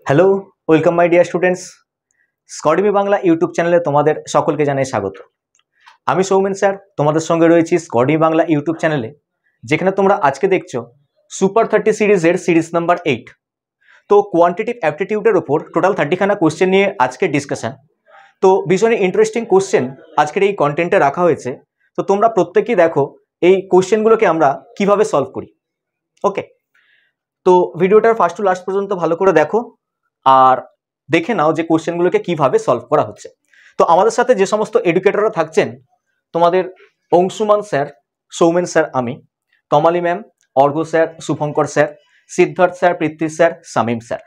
Hello, welcome my dear students. স্কডিমি Bangla YouTube চ্যানেলে তোমাদের সকলকে জানাই স্বাগত। আমি সৌমেন স্যার, তোমাদের সঙ্গে রয়েছি স্কডিমি বাংলা ইউটিউব চ্যানেলে, যেখানে তোমরা আজকে দেখছো সুপার 30 সিরিজের সিরিজ নাম্বার 8। তো কোয়ান্টিটিভ অ্যাপটিটিউডের ওপর টোটাল 30খানা কোশ্চেন নিয়ে আজকে ডিসকাশন। তো ভীষণই ইন্টারেস্টিং কোশ্চেন আজকের এই কন্টেন্টে রাখা হয়েছে। তো তোমরা প্রত্যেকেই দেখো এই কোশ্চেনগুলোকে আমরা কিভাবে সলভ করি। ওকে, তো ভিডিওটার ফার্স্ট টু লাস্ট পর্যন্ত ভালো করে দেখো আর দেখে নাও যে কোশ্চেনগুলোকে কিভাবে সলভ করা হচ্ছে। তো আমাদের সাথে যে সমস্ত এডুকেটররা থাকছেন, তোমাদের অংশুমান স্যার, সৌমেন স্যার, আমি, Komali ma'am, Argha sir, Shubhankar sir, Siddhartha sir, Prithvi sir, Shamim sir.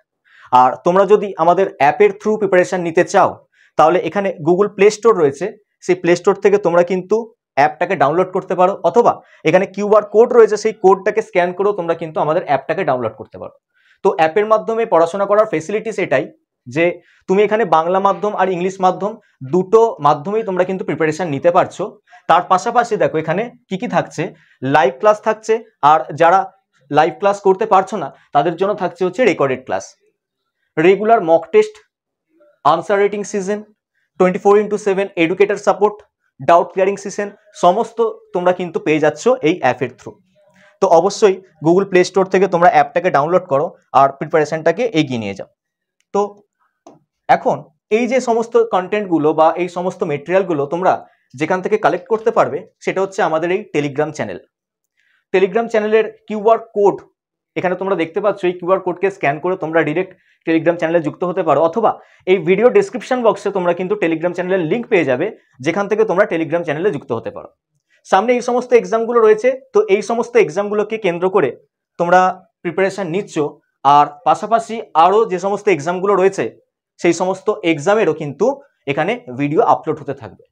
আর তোমরা যদি আমাদের অ্যাপের থ্রু প্রিপারেশন নিতে চাও, তাহলে এখানে গুগল প্লে স্টোর রয়েছে, সেই প্লে স্টোর থেকে তোমরা কিন্তু অ্যাপটাকে ডাউনলোড করতে পারো, অথবা এখানে কিউআর কোড রয়েছে, সেই কোডটাকে স্ক্যান করেও তোমরা কিন্তু আমাদের অ্যাপটাকে ডাউনলোড করতে পারো। তো অ্যাপের মাধ্যমে পড়াশোনা করার ফেসিলিটিস এটাই যে তুমি এখানে বাংলা মাধ্যম আর ইংলিশ মাধ্যম দুটো মাধ্যমেই তোমরা কিন্তু প্রিপারেশন নিতে পারছো। তার পাশাপাশি দেখো এখানে কি কি থাকছে, লাইভ ক্লাস থাকছে, আর যারা লাইভ ক্লাস করতে পারছো না তাদের জন্য থাকছে হচ্ছে recorded class, regular mock test, answer rating season, 24x7 educator support, doubt clearing session, সমস্ত তোমরা কিন্তু পেয়ে যাচ্ছ এই অ্যাপের থ্রু। তো অবশ্যই গুগল প্লে স্টোর থেকে তোমরা অ্যাপটাকে ডাউনলোড করো আর প্রিপারেশনটাকে এগিয়ে নিয়ে যাও। তো এখন এই যে সমস্ত কন্টেন্টগুলো বা এই সমস্ত মেটেরিয়ালগুলো তোমরা যেখান থেকে কালেক্ট করতে পারবে, সেটা হচ্ছে আমাদের এই টেলিগ্রাম চ্যানেল। টেলিগ্রাম চ্যানেলের কিউআর কোড এখানে তোমরা দেখতে পাচ্ছ। এই কিউআর কোডকে স্ক্যান করে তোমরা ডিরেক্ট টেলিগ্রাম চ্যানেলে যুক্ত হতে পারো, অথবা এই ভিডিও ডেসক্রিপশন বক্সে তোমরা কিন্তু টেলিগ্রাম চ্যানেলের লিঙ্ক পেয়ে যাবে, যেখান থেকে তোমরা টেলিগ্রাম চ্যানেলে যুক্ত হতে পারো। সামনে এই সমস্ত এক্সামগুলো রয়েছে, তো এই সমস্ত এক্সামগুলোকে কেন্দ্র করে তোমরা প্রিপারেশন নিচ্ছ, আর পাশাপাশি আরও যে সমস্ত এক্সামগুলো রয়েছে সেই সমস্ত এক্সামেরও কিন্তু এখানে ভিডিও আপলোড হতে থাকবে।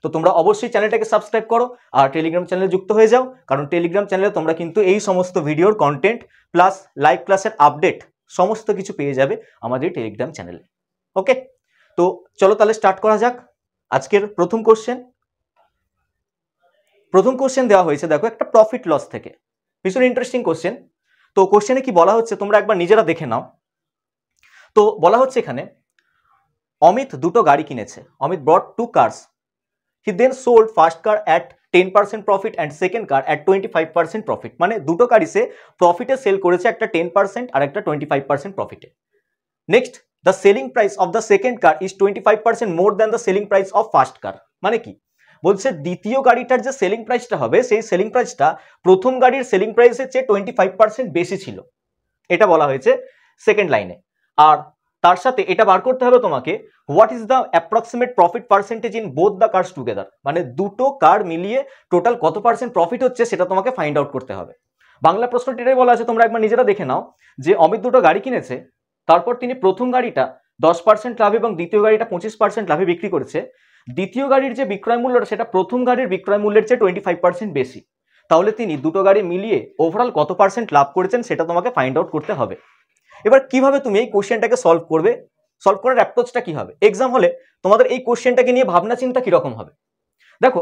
তো তোমরা অবশ্যই চ্যানেলটাকে সাবস্ক্রাইব করো আর টেলিগ্রাম চ্যানেলে যুক্ত হয়ে যাও, কারণ টেলিগ্রাম চ্যানেলে তোমরা কিন্তু এই সমস্ত ভিডিওর কন্টেন্ট প্লাস লাইভ ক্লাসের আপডেট সমস্ত কিছু পেয়ে যাবে আমাদের টেলিগ্রাম চ্যানেলে। ওকে, তো চলো তাহলে স্টার্ট করা যাক। আজকের প্রথম কোশ্চেন দেওয়া হয়েছে দেখো একটা প্রফিট লস থেকে, ভীষণ ইন্টারেস্টিং কোশ্চেন। তো কোশ্চেনে কি বলা হচ্ছে তোমরা একবার নিজেরা দেখে নাও। তো বলা হচ্ছে এখানে অমিত দুটো গাড়ি কিনেছে। Amit bought 2 cars. He then sold first car at 10% profit and second car at 25% profit. মানে দুটো গাড়ি সে প্রফিটে সেল করেছে, একটা 10% আর একটা 25% প্রফিটে। Next, the selling price of the second car is 25% more than the selling price of first car. মানে কি বলছে, দ্বিতীয় গাড়িটার যে সেলিং প্রাইসটা হবে সেই সেলিং প্রাইসটা প্রথম গাড়ির সেলিং প্রাইসের চেয়ে 25% বেশি ছিল, এটা বলা হয়েছে সেকেন্ড লাইনে। আর তার সাথে এটা বার করতে হবে তোমাকে, what is the approximate profit percentage in both the cars together. মানে দুটো কার মিলিয়ে টোটাল কত পার্সেন্ট প্রফিট হচ্ছে সেটা তোমাকে ফাইন্ড আউট করতে হবে। বাংলা প্রশ্নটি এটাই বলা আছে, তোমরা একবার নিজেরা দেখে নাও যে অমিত দুটো গাড়ি কিনেছে, তারপর তিনি প্রথম গাড়িটা 10% লাভে এবং দ্বিতীয় গাড়িটা 25% লাভে বিক্রি করেছে। দ্বিতীয় গাড়ির যে বিক্রয় মূল্যটা সেটা প্রথম গাড়ির বিক্রয় মূল্যের চেয়ে 25% বেশি। তাহলে তিনি দুটো গাড়ি মিলিয়ে ওভারঅল কত পার্সেন্ট লাভ করেছেন সেটা তোমাকে ফাইন্ড আউট করতে হবে। এবার কিভাবে তুমি এই কোশ্চেনটাকে সলভ করবে, সলভ করার অ্যাপ্রোচটা কি হবে, এক্সাম হলে তোমাদের এই কোশ্চেনটাকে নিয়ে ভাবনা চিন্তা কিরকম হবে। দেখো,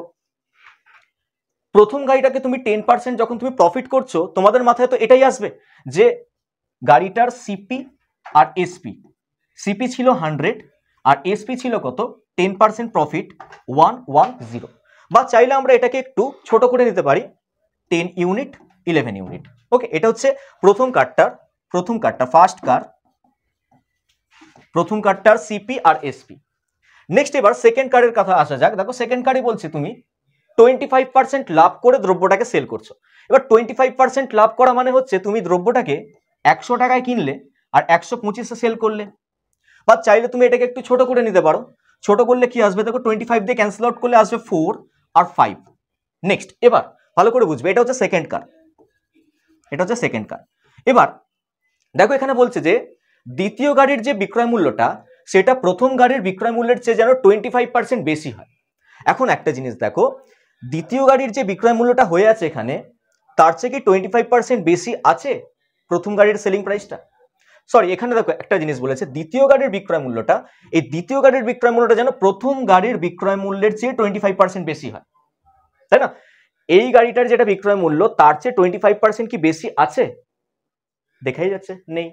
প্রথম গাড়িটাকে তুমি 10% যখন তুমি প্রফিট করছো, তোমাদের মাথায় তো এটাই আসবে যে গাড়িটার সিপি আর এসপি, সিপি ছিল 100 আর এসপি ছিল কত 10% প্রফিট 110, বা চাইলে আমরা এটাকে একটু ছোট করে নিতে পারি 10 ইউনিট 11 ইউনিট। ওকে, এটা হচ্ছে প্রথম কারটা ফার্স্ট কার, প্রথম কারটার সিপি আর এসপি। নেক্সট এবার সেকেন্ড কারের কথা আসা যাক। দেখো সেকেন্ড কারে বলছে তুমি 25% লাভ করে দ্রব্যটাকে সেল করছো। এবার 25% লাভ করা মানে হচ্ছে তুমি দ্রব্যটাকে 100 টাকায় কিনলে আর 125-এ সেল করলে। বা চাইলে তুমি এটাকে একটু ছোট করে নিতে পারো, ছোট করলে কি আসবে দেখো 25 দিয়ে ক্যান্সেল আউট করলে আসবে 4 আর 5। নেক্সট এবার ভালো করে বুঝবে, এটা হচ্ছে সেকেন্ড কার, এবার দেখো এখানে বলছে যে দ্বিতীয় গাড়ির যে বিক্রয় মূল্যটা সেটা প্রথম গাড়ির বিক্রয় মূল্যের চেয়ে যেন 25% বেশি হয়। এখন একটা জিনিস দেখো, দ্বিতীয় গাড়ির যে বিক্রয় মূল্যটা হয়ে আছে এখানে, তার চেয়ে কি 25% বেশি আছে প্রথম গাড়ির সেলিং প্রাইসটা? সরি, এখানে দেখো একটা জিনিস বলেছে, দ্বিতীয় গাড়ির বিক্রয় মূল্যটা, এই দ্বিতীয় গাড়ির বিক্রয় মূল্যটা যেন প্রথম গাড়ির বিক্রয় মূল্যের চেয়ে 25% বেশি হয়, তাই না? এই গাড়িটার যেটা বিক্রয় মূল্য তার চেয়ে 25% কি বেশি আছে? দেখাই যাচ্ছে নেই।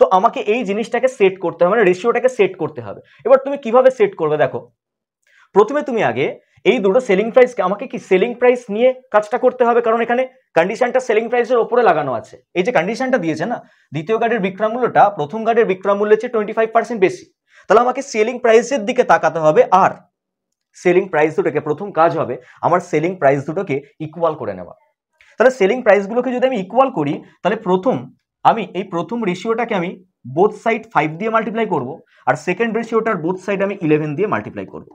তো আমাকে এই জিনিসটাকে সেট করতে হবে, মানে রেশিওটাকে সেট করতে হবে। এবার তুমি কিভাবে সেট করবে দেখো, প্রথমে তুমি আগে এই দুটো সেলিং প্রাইসকে, আমাকে কি সেলিং প্রাইস নিয়ে কাজটা করতে হবে, কারণ এখানে কন্ডিশনটা সেলিং প্রাইসের উপরে লাগানো আছে। এই যে কন্ডিশনটা দিয়েছে না, দ্বিতীয় গাড়ির বিক্রয় মূল্যটা প্রথম গাড়ির বিক্রয় মূল্যের চেয়ে 25% বেশি, তাহলে আমাকে সেলিং প্রাইসের দিকে তাকাতে হবে। আর সেলিং প্রাইস দুটোকে, প্রথম কাজ হবে আমার সেলিং প্রাইস দুটোকে ইকুয়াল করে নেওয়া। তাহলে সেলিং প্রাইসগুলোকে যদি আমি ইকুয়াল করি, তাহলে আমি এই প্রথম রেশিওটাকে আমি বোথ সাইড 5 দিয়ে মাল্টিপ্লাই করব, আর সেকেন্ড রেশিওটার বোথ সাইড আমি 11 দিয়ে মাল্টিপ্লাই করব।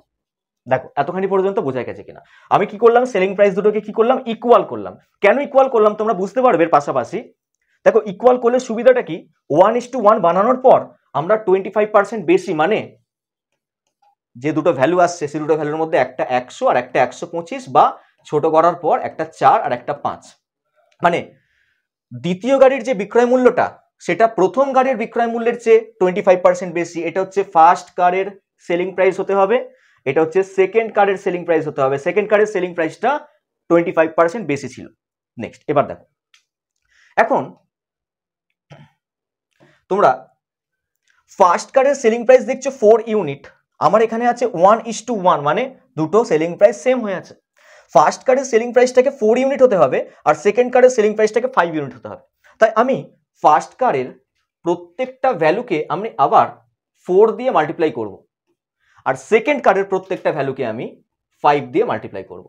দেখো এতখানি পর্যন্ত বোঝা গেছে কিনা? আমি কি করলাম, সেলিং প্রাইস দুটোকে কি করলাম, ইকুয়াল করলাম। কেন ইকুয়াল করলাম তোমরা বুঝতে পারবে এর পাশাপাশি। দেখো ইকুয়াল করলে সুবিধাটা কি, 1:1 বানানোর পর আমরা 25% বেশি, মানে যে দুটো ভ্যালু আসছে সেই দুটো ভ্যালুর মধ্যে একটা 100 আর একটা 125, বা ছোট করার পর একটা 4 আর একটা 5, মানে দ্বিতীয় গাড়ির যে বিক্রয় মূল্যটা সেটা প্রথম গাড়ির বিক্রয় মূল্যের চেয়ে 25% বেশি। এটা হচ্ছে ফার্স্ট কারের সেলিং প্রাইস হতে হবে, এটা হচ্ছে সেকেন্ড কারের সেলিং প্রাইস হতে হবে। সেকেন্ড কারের সেলিং প্রাইসটা 25% বেশি ছিল। নেক্সট, এবার দেখো, এখন তোমরা ফার্স্ট কারের সেলিং প্রাইস দেখছো 4 ইউনিট, আমার এখানে আছে 1:1, মানে দুটো সেলিং প্রাইস সেম হয়ে আছে। ফার্স্ট কারের সেলিং প্রাইসটাকে 4 ইউনিট হতে হবে, আর সেকেন্ড কারের সেলিং প্রাইসটাকে 5 ইউনিট হতে হবে। তাই আমি ফার্স্ট কারের প্রত্যেকটা ভ্যালুকে আমি আবার 4 দিয়ে মাল্টিপ্লাই করব, আর সেকেন্ড কারের প্রত্যেকটা ভ্যালুকে আমি 5 দিয়ে মাল্টিপ্লাই করব।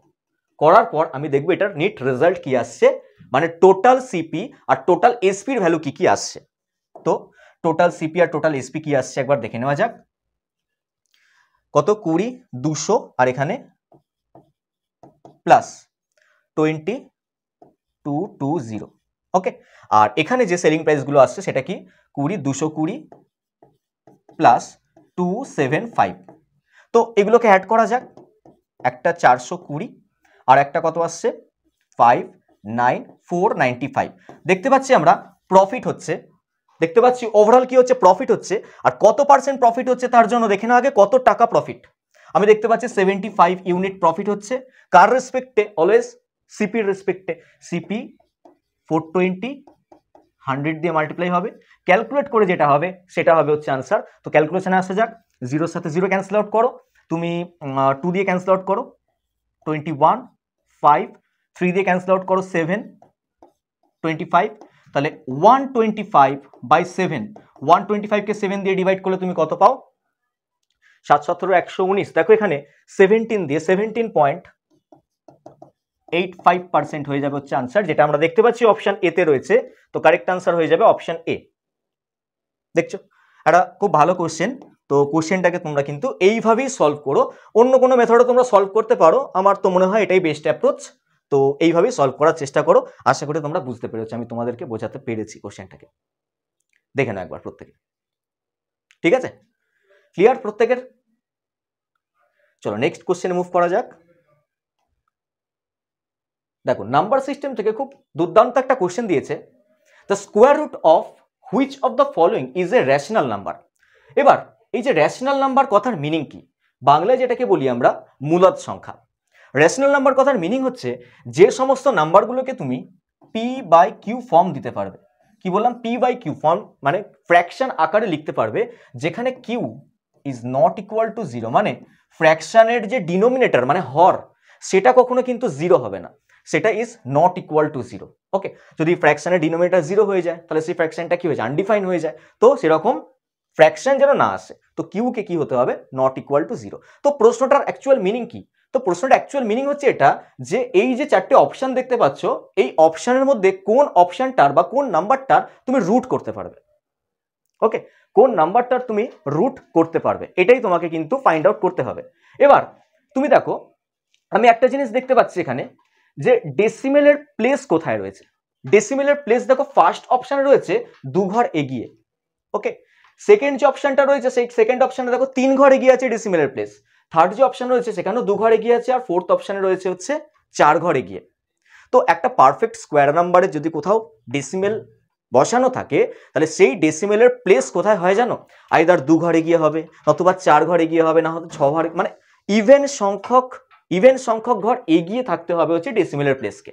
করার পর আমি দেখব এটার নিট রেজাল্ট কি আসছে, মানে টোটাল সিপি আর টোটাল এসপির ভ্যালু কি কি আসছে। তো টোটাল সিপি আর টোটাল এসপি কি আসছে একবার দেখে নেওয়া যাক। কত, 20, 200, আর এখানে প্লাস 2220। ওকে, আর এখানে যে সেলিং প্রাইসগুলো আসছে সেটা কি, 20, 220 প্লাস 275। তো এগুলোকে অ্যাড করা যাক, একটা 420 আর একটা কত আসছে 59495। দেখতে পাচ্ছি আমরা প্রফিট হচ্ছে, দেখতে পাচ্ছি ওভারঅল কি হচ্ছে, প্রফিট হচ্ছে। আর কত পার্সেন্ট প্রফিট হচ্ছে তার জন্য দেখে নাও আগে কত টাকা প্রফিট। আমি দেখতে পাচ্ছি 75 ইউনিট প্রফিট হচ্ছে। কার রেসপেক্টে, অলওয়েজ সিপির রেসপেক্টে। সিপি 420 100 দিয়ে মাল্টিপ্লাই হবে, ক্যালকুলেট করে যেটা হবে সেটা হবে হচ্ছে আনসার। তো ক্যালকুলেশনে আসা যাক, 0 সাথে 0 ক্যান্সেল আউট করো, তুমি 2 দিয়ে ক্যান্সেল আউট করো 21, 5, 3 দিয়ে ক্যান্সেল আউট করো 7, 25, তাহলে 125/7, 125কে 7 দিয়ে ডিভাইড করলে তুমি কত পাও, 7, 119। দেখো এখানে 17 দিয়ে 17.85% হয়ে যাবে হচ্ছে আনসার, যেটা আমরা দেখতে পাচ্ছি অপশন এ তে রয়েছে। তো কারেক্ট আনসার হয়ে যাবে অপশন এ। দেখছো, এটা খুব ভালো কোশ্চেন। তো কোশ্চেনটাকে তোমরা কিন্তু এইভাবেই সলভ করো, অন্য কোনো মেথডে তোমরা সলভ করতে পারো, আমার তো মনে হয় এটাই বেস্ট অ্যাপ্রোচ। তো এইভাবেই সলভ করার চেষ্টা করো, আশা করি তোমরা বুঝতে পেরেছো, আমি তোমাদেরকে বোঝাতে পেরেছি কোশ্চেনটাকে। দেখে নাও একবার প্রত্যেকে, ঠিক আছে? ক্লিয়ার প্রত্যেকের? চলো নেক্সট কোশ্চেনে মুভ করা যাক। দেখো নাম্বার সিস্টেম থেকে খুব দুর্দান্ত একটা কোশ্চেন দিয়েছে, the square root of which of the following is a rational number. এবার এই যে রেশনাল নাম্বার কথার মিনিং কি, বাংলায় যেটাকে বলি আমরা মূলদ সংখ্যা। রেশনাল নাম্বার কথার মিনিং হচ্ছে যে সমস্ত নাম্বারগুলোকে তুমি p/q ফর্ম দিতে পারবে। কি বললাম, p/q ফর্ম, মানে ফ্র্যাকশন আকারে লিখতে পারবে, যেখানে q is not equal to 0, মানে ফ্র্যাকশনের যে ডিনোমিনেটর মানে হর, সেটা কখনো কিন্তু 0 হবে না, সেটা ইজ নট ইকুয়াল টু 0। ওকে, যদি ফ্র্যাকশনের ডিনোমিনেটর 0 হয়ে যায় তাহলে সেই ফ্র্যাকশনটা কি হয়ে যায়, আনডিফাইন হয়ে যায়। তো সেরকম ফ্র্যাকশন যেন না আসে, তো কিউ কে কি হতে হবে, নট ইকুয়াল টু 0। তো প্রশ্নটার অ্যাকচুয়াল মিনিং কি, তো প্রশ্নটার অ্যাকচুয়াল মিনিং হচ্ছে এটা, যে এই যে চারটে অপশন দেখতে পাচ্ছ, এই অপশনের মধ্যে কোন অপশনটার বা কোন নাম্বারটার তুমি রুট করতে পারবে। ওকে, কোন নাম্বারটার তুমি রুট করতে পারবে, এটাই তোমাকে কিন্তু ফাইন্ড আউট করতে হবে। এবার তুমি দেখো, আমি একটা জিনিস দেখতে পাচ্ছি এখানে, যে ডেসিমেলের প্লেস কোথায় রয়েছে। ডেসিমেলের প্লেস দেখো ফার্স্ট অপশনে রয়েছে 2 ঘর এগিয়ে। ওকে, সেকেন্ড যে অপশনটা রয়েছে সেই সেকেন্ড অপশনে দেখো 3 ঘর এগিয়ে আছে ডেসিমেলের প্লেস। থার্ড যে অপশন রয়েছে সেখানেও 2 ঘর এগিয়ে আছে, আর ফোর্থ অপশনে রয়েছে হচ্ছে 4 ঘর এগিয়ে। তো একটা পারফেক্ট স্কোয়ার নাম্বারে যদি কোথাও ডেসিমেল বসানো থাকে, তাহলে সেই ডেসিমেলের প্লেস কোথায় হয় জানো, আইদার 2 ঘর এগিয়ে হবে, নতুবা 4 ঘর এগিয়ে হবে, না হয়তো 6 ঘর, মানে ইভেন সংখ্যক ইভেন সংখ্যক ঘর এগিয়ে থাকতে হবে হচ্ছে ডেসিমেলের প্লেসকে।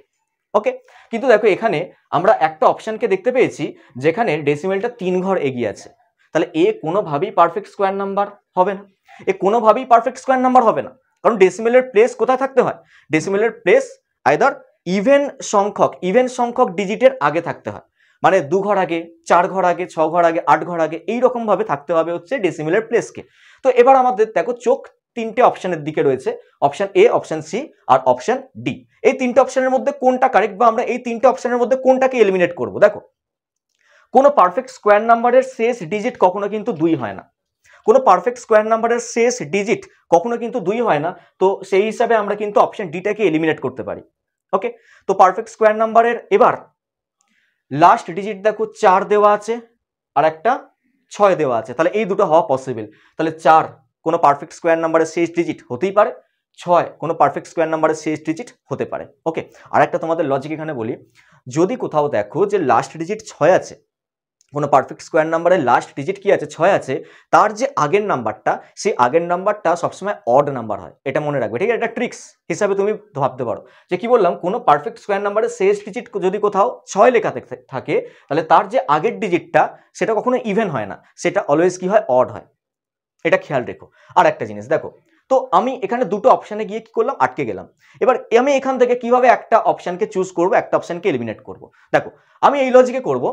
ওকে, কিন্তু দেখো এখানে আমরা একটা অপশনকে দেখতে পেয়েছি যেখানে ডেসিমেলটা 3 ঘর এগিয়ে আছে, তাহলে এ কোনোভাবেই পারফেক্ট স্কোয়ার নাম্বার হবে না, এ কোনোভাবেই পারফেক্ট স্কোয়ার নাম্বার হবে না, কারণ ডেসিমেলের প্লেস কোথায় থাকতে হয়, ডেসিমেলের প্লেস আইদার ইভেন সংখ্যক ডিজিটের আগে থাকতে হয়, মানে 2 ঘর আগে, 4 ঘর আগে, 6 ঘর আগে, 8 ঘর আগে, এইরকম ভাবে থাকতে হবে হচ্ছে ডেসিমেলের প্লেসকে। তো এবার আমাদের দেখো চোখ 3টে অপশনের দিকে রয়েছে, অপশন এ, অপশন সি আর অপশন ডি। এই 3টে অপশনের মধ্যে কোনটা কারেক্ট, বা আমরা এই 3টে অপশনের মধ্যে কোনটাকে এলিমিনেট করব। দেখো কোনো পারফেক্ট স্কোয়ার নাম্বারের শেষ ডিজিট কখনো কিন্তু 2 হয় না, কোনো পারফেক্ট স্কোয়ার নাম্বারের শেষ ডিজিট কখনো কিন্তু 2 হয় না, তো সেই হিসাবে আমরা কিন্তু অপশন ডিটাকে এলিমিনেট করতে পারি। ওকে, তো পারফেক্ট স্কোয়ার নাম্বারের এবার লাস্ট ডিজিট দেখো 4 দেওয়া আছে আর একটা 6 দেওয়া আছে, তাহলে এই দুটো হওয়া পসিবল। তাহলে 4 কোনো পারফেক্ট স্কোয়ার নাম্বারের শেষ ডিজিট হতেই পারে, 6 কোনো পারফেক্ট স্কোয়ার নাম্বারের শেষ ডিজিট হতে পারে। ওকে, আর একটা তোমাদের লজিক এখানে বলি, যদি কোথাও দেখো যে লাস্ট ডিজিট 6 আছে, কোনো পারফেক্ট স্কোয়ার নাম্বারের লাস্ট ডিজিট কি আছে, 6 আছে, তার যে আগের নাম্বারটা, সেই আগের নাম্বারটা সবসময় অড নাম্বার হয়, এটা মনে রাখবে, ঠিক আছে? এটা ট্রিক্স হিসাবে তুমি ভাবতে পারো যে কি বললাম, কোনো পারফেক্ট স্কোয়ার নাম্বারের শেষ ডিজিট যদি কোথাও 6 লেখা থাকে, তাহলে তার যে আগের ডিজিটটা সেটা কখনো ইভেন হয় না, সেটা অলওয়েজ কি হয়, অড হয়, এটা খেয়াল রেখো। আর একটা জিনিস দেখো, তো আমি এখানে দুটো অপশানে গিয়ে কি করলাম, আটকে গেলাম। এবার আমি এখান থেকে কিভাবে একটা অপশানকে চুজ করব, একটা অপশানকে এলিমিনেট করব। দেখো আমি এই লজিকে করব,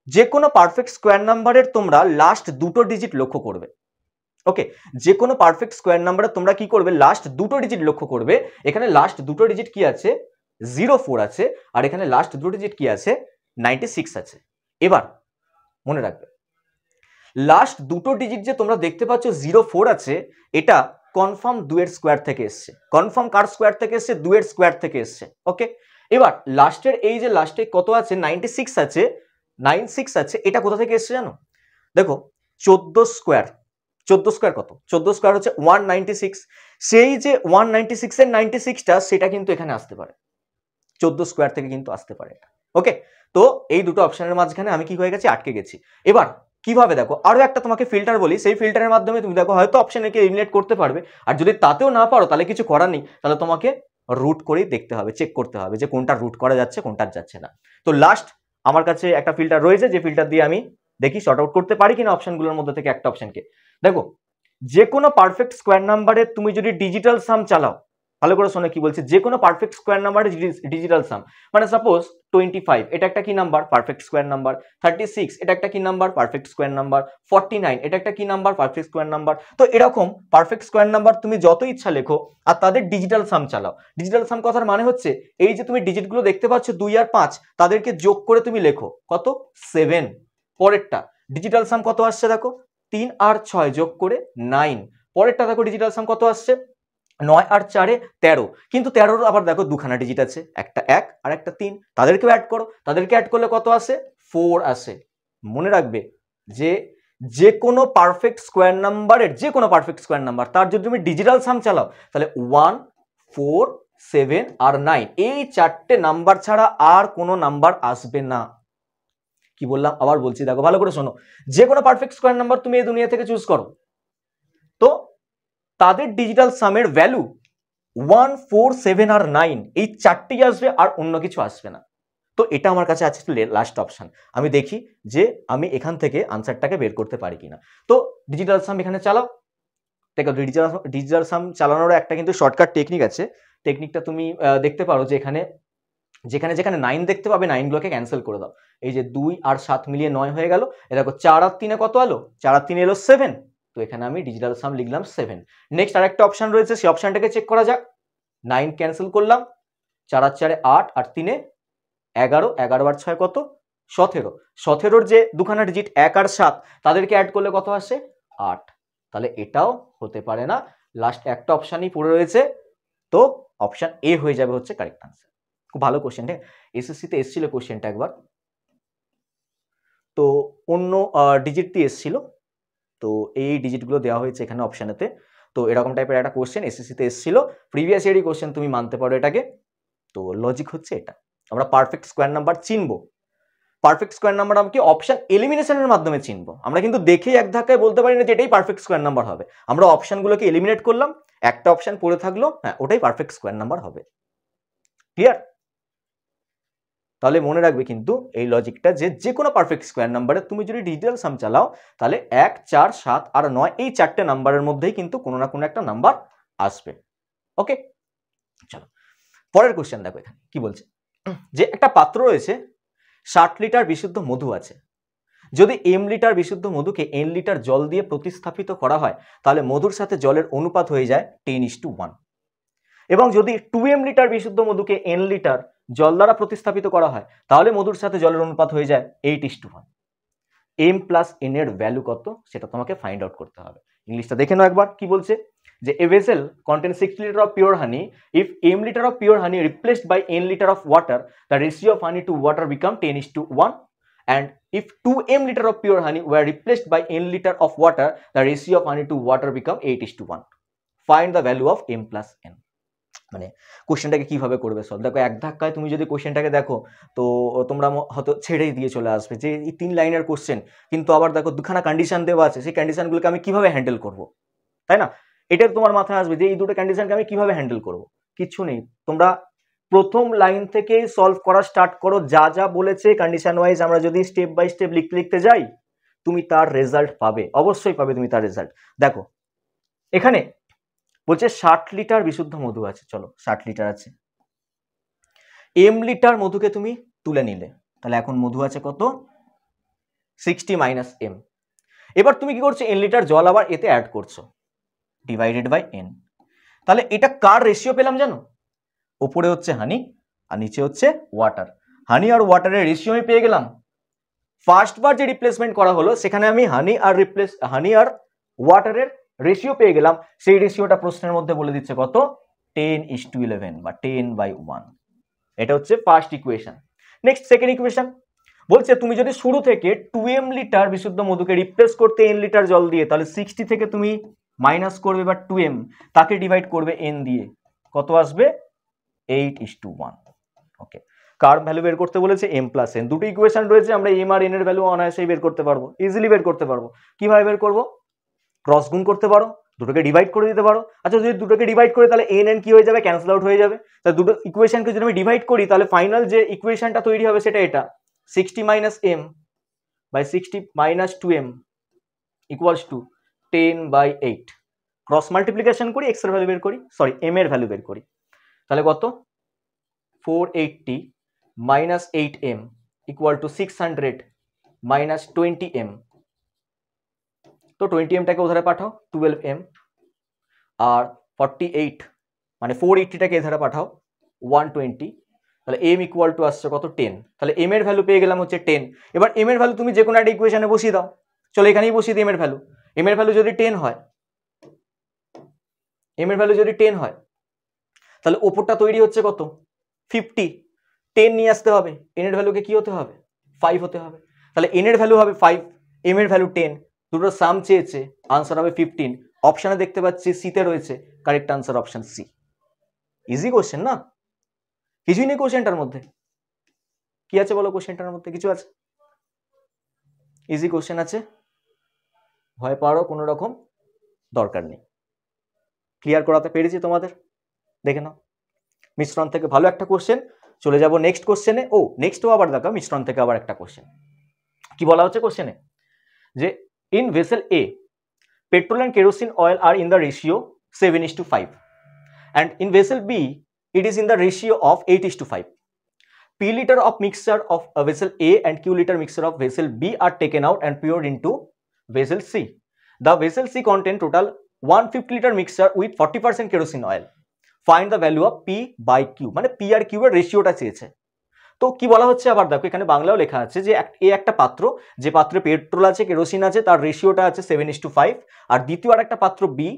যে কোনো পারফেক্ট স্কোয়ার নাম্বারের তোমরা লাস্ট দুটো ডিজিট লক্ষ্য করবে। ওকে, যে কোনো পারফেক্ট স্কোয়ার নাম্বারে তোমরা কি করবে, লাস্ট দুটো ডিজিট লক্ষ্য করবে। এখানে লাস্ট দুটো ডিজিট কি আছে, 04 আছে, আর এখানে লাস্ট দুটো ডিজিট কি আছে, 96 আছে। এবার মনে রাখবে, লাস্ট দুটো ডিজিট যে তোমরা দেখতে পাচ্ছ 04 আছে, এটা কনফার্ম 2 এর স্কোয়ার থেকে এসছে। কনফার্ম কার স্কোয়ার থেকে এসছে, 2 এর স্কোয়ার থেকে এসছে। ওকে, এবার লাস্টের এই যে লাস্টে কত আছে, 96 আছে, 96 আছে, এটা কোথা থেকে এসছে জানো? দেখো 14 স্কোয়ার, 14 স্কোয়ার কত, 14 স্কোয়ার হচ্ছে 196, সেই যে 196 এর 96টা সেটা কিন্তু এখানে আসতে পারে, 14 স্কোয়ার থেকে কিন্তু আসতে পারে। ওকে, তো এই দুটো অপশনের মাঝখানে আমি কি হয়ে গেছি, আটকে গেছি। এবার কিভাবে, দেখো আরো একটা তোমাকে ফিল্টার বলি, সেই ফিল্টারের মাধ্যমে তুমি দেখো হয়তো অপশনকে এলিমিনেট করতে পারবে, আর যদি তাতেও না পারো তাহলে কিছু করার নেই, তাহলে তোমাকে রুট করেই দেখতে হবে, চেক করতে হবে যে কোনটা রুট করা যাচ্ছে, কোনটা যাচ্ছে না। তো লাস্ট আমার কাছে একটা ফিল্টার রয়েছে, যে ফিল্টার দিয়ে আমি দেখি শর্ট আউট করতে পারি কিনা অপশনগুলোর মধ্যে থেকে একটা অপশনকে। দেখো যে কোনো পারফেক্ট স্কোয়ার নাম্বারে তুমি যদি ডিজিটাল সাম চালাও, ভালো করে শোনো কি বলছে, যে কোনো পারফেক্ট স্কোয়ার নাম্বারে ডিজিটাল সাম, মানে সাপোজ 25 এটা একটা কি নাম্বার, পারফেক্ট স্কোয়ার নাম্বার, 36 এটা একটা কি নাম্বার, পারফেক্ট স্কোয়ার নাম্বার, 49 এটা একটা কি নাম্বার, পারফেক্ট স্কোয়ার নাম্বার। তো এরকম পারফেক্ট স্কোয়ার নাম্বার তুমি যত ইচ্ছা লেখো আর তাদের ডিজিটাল সাম চালাও। ডিজিটাল সাম কথার মানে হচ্ছে এই যে তুমি ডিজিটগুলো দেখতে পাচ্ছ 2 আর 5, তাদেরকে যোগ করে তুমি লেখো কত, 7। পরেরটা ডিজিটাল সাম কত আসছে দেখো, 3 আর 6 যোগ করে 9। পরেরটা দেখো ডিজিটাল সাম কত আসছে, 9 আর 4 13, কিন্তু 13 আবার দেখো দুখানা ডিজিট আছে, একটা 1 আর একটা 3, তাদেরকেও অ্যাড করো, তাদেরকে অ্যাড করলে কত আসে, 4 আসে। মনে রাখবে যে যে কোনো পারফেক্ট স্কোয়ার নাম্বারের, যে কোনো পারফেক্ট স্কোয়ার নাম্বার তার যদি তুমি ডিজিটাল সাম চালাও, তাহলে 1 4 7 আর 9 এই চারটে নাম্বার ছাড়া আর কোনো নাম্বার আসবে না। কি বললাম আবার বলছি, দেখো ভালো করে শোনো, যে কোনো পারফেক্ট স্কোয়ার নাম্বার তুমি এই দুনিয়া থেকে চুজ করো, তো তাদের ডিজিটাল সামের ভ্যালু 1 4 7 আর 9 এই চারটি আসবে, আর অন্য কিছু আসবে না। তো এটা আমার কাছে আছে লাস্ট অপশন, আমি দেখি যে আমি এখান থেকে আনসারটাকে বের করতে পারি কিনা। তো ডিজিটাল সাম এখানে চালাও, দেখো ডিজিটাল সাম চালানোর একটা কিন্তু শর্টকাট টেকনিক আছে, টেকনিকটা তুমি দেখতে পারো যে এখানে যেখানে যেখানে 9 দেখতে পাবে 9 গুলোকে ক্যান্সেল করে দাও। এই যে 2 আর 7 মিলিয়ে 9 হয়ে গেল, এ দেখো 4 আর 3 কত এলো, 4 আর 3 এলো 7, তো এখানে আমি ডিজিটাল সাম লিখলাম 7। নেক্সট আরেকটা অপশন রয়েছে, সেই অপশনটাকে চেক করা যাক। 9 ক্যান্সেল করলাম, 4 আর 4 8 আর 3 11, 11 আর 6 কত, 17, 17 যে দুখানা ডিজিট 1 আর 7 তাদেরকে অ্যাড করলে কত আসে, 8। তাহলে এটাও হতে পারে না, লাস্ট একটা অপশনই পড়ে রয়েছে, তো অপশন এ হয়ে যাবে হচ্ছে কারেক্ট আনসার। খুব ভালো কোশ্চেন, ঠিক এসএসসিতে এসেছিল কোশ্চেনটা একবার, তো অন্য ডিজিট দিয়ে এসেছিল, তো এই ডিজিটগুলো দেওয়া হয়েছে এখানে অপশানেতে। তো এরকম টাইপের একটা কোশ্চেন এসএসসিতে এসেছিল, প্রিভিয়াস ইয়ারই কোশ্চেন, তুমি মানতে পারো এটাকে। তো লজিক হচ্ছে এটা, আমরা পারফেক্ট স্কোয়ার নাম্বার চিনবো পারফেক্ট স্কোয়ার নাম্বার আমরা কি অপশন এলিমিনেশনের মাধ্যমে চিনবো। আমরা কিন্তু দেখেই এক ধাক্কায় বলতে পারি না যে এটাই পারফেক্ট স্কোয়ার নাম্বার হবে। আমরা অপশনগুলোকে এলিমিনেট করলাম, একটা অপশন পড়ে থাকলো, হ্যাঁ ওটাই পারফেক্ট স্কোয়ার নাম্বার হবে। ক্লিয়ার? তাহলে মনে রাখবে কিন্তু এই লজিকটা যে কোনো পারফেক্ট স্কোয়ার নাম্বারে তুমি যদি ডিজিটাল সাম চালাও তাহলে 1, 4, 7 আর 9 এই চারটে নাম্বারের মধ্যেই কিন্তু কোনো না কোনো একটা নাম্বার আসবে। ওকে, চলো পরের কোশ্চেন দেখো এখানে কি বলছে, যে একটা পাত্র রয়েছে 60 লিটার বিশুদ্ধ মধু আছে। যদি m লিটার বিশুদ্ধ মধুকে n লিটার জল দিয়ে প্রতিস্থাপিত করা হয় তাহলে মধুর সাথে জলের অনুপাত হয়ে যায় 10:1। এবং যদি 2m লিটার বিশুদ্ধ মধুকে n লিটার জল দ্বারা প্রতিস্থাপিত করা হয় তাহলে মধুর সাথে জলের অনুপাত হয়ে যায় 8:1। m প্লাস n এর ভ্যালু কত সেটা তোমাকে ফাইন্ড আউট করতে হবে। ইংলিশটা দেখে নাও একবার কি বলছে, যে a vessel contains 6 liter of pure honey. If m liter of pure honey replaced by n liter of water, the ratio of honey to water become 10:1. And if 2m liter of pure honey were replaced by n liter of water, the ratio of honey to water become 8:1. Find the value of m plus n. মানে কোশ্চেনটাকে কিভাবে করবে solve, দেখো এক ধাক্কায় তুমি যদি কোশ্চেনটাকে দেখো তো তোমরা হয়তো ছেড়েই দিয়ে চলে আসবে যে এই 3 লাইনের কোশ্চেন, কিন্তু আবার দেখো দুখানা কন্ডিশন দেওয়া আছে, সেই কন্ডিশনগুলোকে আমি কিভাবে হ্যান্ডেল করব, তাই না? এটা তোমার মাথায় আসবে যে এই দুটো কন্ডিশনকে আমি কিভাবে হ্যান্ডেল করব। কিচ্ছু নেই, তোমরা প্রথম লাইন থেকেই সলভ করা স্টার্ট করো, যা যা বলেছে কন্ডিশন ওয়াইজ আমরা যদি স্টেপ বাই স্টেপ লিখতে লিখতে যাই তুমি তার রেজাল্ট পাবে, অবশ্যই পাবে তুমি তার রেজাল্ট। দেখো এখানে বলছে 60 লিটার বিশুদ্ধ মধু আছে, চলো 60 লিটার আছে, m লিটার মধুকে তুমি তুলে নিলে, তাহলে এখন মধু আছে কত 60 মাইনাস m। এবার তুমি কি করছো, n লিটার জল আবার এতে অ্যাড করছো, ডিভাইডেড বাই n। তাহলে এটা কার রেশিও পেলাম জানো, উপরে হচ্ছে হানি আর নিচে হচ্ছে ওয়াটার, হানি আর ওয়াটারের রেশিও আমি পেয়ে গেলাম। ফার্স্ট বার যে রিপ্লেসমেন্ট করা হলো সেখানে আমি হানি আর ওয়াটারের রেশিও পেয়ে গেলাম, সেই রেশিওটা প্রশ্নের মধ্যে বলে দিচ্ছে কত 10:11 বা 10/1। এটা হচ্ছে first equation. Next second equation বলছে তুমি যদি শুরু থেকে 2m লিটার বিশুদ্ধ মধুকে রিপ্লেস করতে n লিটার জল দিয়ে, তাহলে 60 থেকে তুমি মাইনাস করবে বা 2m তাকে ডিভাইড করবে n দিয়ে, কত আসবে 8:1। ওকে, কার ভ্যালু বের করতে বলেছে m প্লাস n। দুটো ইকুয়েশন রয়েছে, আমরা m আর n এর ভ্যালু অনায়াসেই বের করতে পারবো, ইজিলি বের করতে পারবো। কিভাবে বের করবো, ক্রস গুণ করতে পারো, দুটোকে ডিভাইড করে দিতে পারো। আচ্ছা যদি দুটোকে ডিভাইড করি তাহলে n n কি হয়ে যাবে, ক্যান্সেল আউট হয়ে যাবে। তাহলে দুটো ইকুয়েশনকে যদি আমি ডিভাইড করি তাহলে ফাইনাল যে ইকুয়েশনটা তৈরি হবে সেটা এটা 60 minus m by 60 minus 2m equals to 10/8। Cross multiplication করি, x এর ভ্যালু বের করি, সরি m এর ভ্যালু বের করি, তাহলে কত 480 minus 8m equal to 600 minus 20m। তো 20mটাকে ওধারে পাঠাও 12m, আর 48 মানে 480টাকে এধারে পাঠাও 120, তাহলে m ইকুয়াল টু আসছে কত 10। তাহলে m এর ভ্যালু পেয়ে গেলাম হচ্ছে 10। এবার m এর ভ্যালু তুমি যে কোনো একটা ইকুয়েশনে বসিয়ে দাও, চলো এখানেই বসিয়ে দিই m এর ভ্যালু। m এর ভ্যালু যদি 10 হয়, m এর ভ্যালু যদি 10 হয় তাহলে ওপরটা তৈরি হচ্ছে কত 50, 10 নিয়ে আসতে হবে, n এর ভ্যালুকে কি হতে হবে 5 হতে হবে। তাহলে n এর ভ্যালু হবে 5, m এর ভ্যালু 10, দুটো সাম চেয়েছে, আনসার হবে 15। অপশনে দেখতে পাচ্ছি সিতে রয়েছে, correct answer option C. Easy question না, কিছুই নেই কোশ্চেনটার মধ্যে, কি আছে বলো কোশ্চেনটার মধ্যে, কিছু আছে? ইজি কোশ্চেন আছে, ভয় পাওয়ারও কোনো রকম দরকার নেই। ক্লিয়ার করাতে পেরেছি তোমাদের, দেখে নাও। মিশ্রণ থেকে ভালো একটা কোশ্চেন, চলে যাব নেক্সট কোশ্চেনে। ও নেক্সটও আবার দেখো মিশ্রণ থেকে আবার একটা কোশ্চেন, কি বলা হচ্ছে কোশ্চেনে, যে in vessel A petrol and kerosene oil আর in the ratio 7:5 and in vessel B it is in the ratio of 8:5. P liter of mixture of a vessel A and Q liter mixture of vessel B are taken out and poured into vessel C. The vessel C contain total 150 liter mixture with 40% kerosene oil. Find the value of P by Q, মানে P আর Q এর রেশিওটা চেয়েছে। তো কি বলা হচ্ছে আবার দেখো, এখানে বাংলাও লেখা আছে যে এ একটা পাত্র, যে পাত্রে পেট্রোল আছে কেরোসিন আছে তার রেশিওটা আছে 7:5, আর দ্বিতীয় আর একটা পাত্র বি,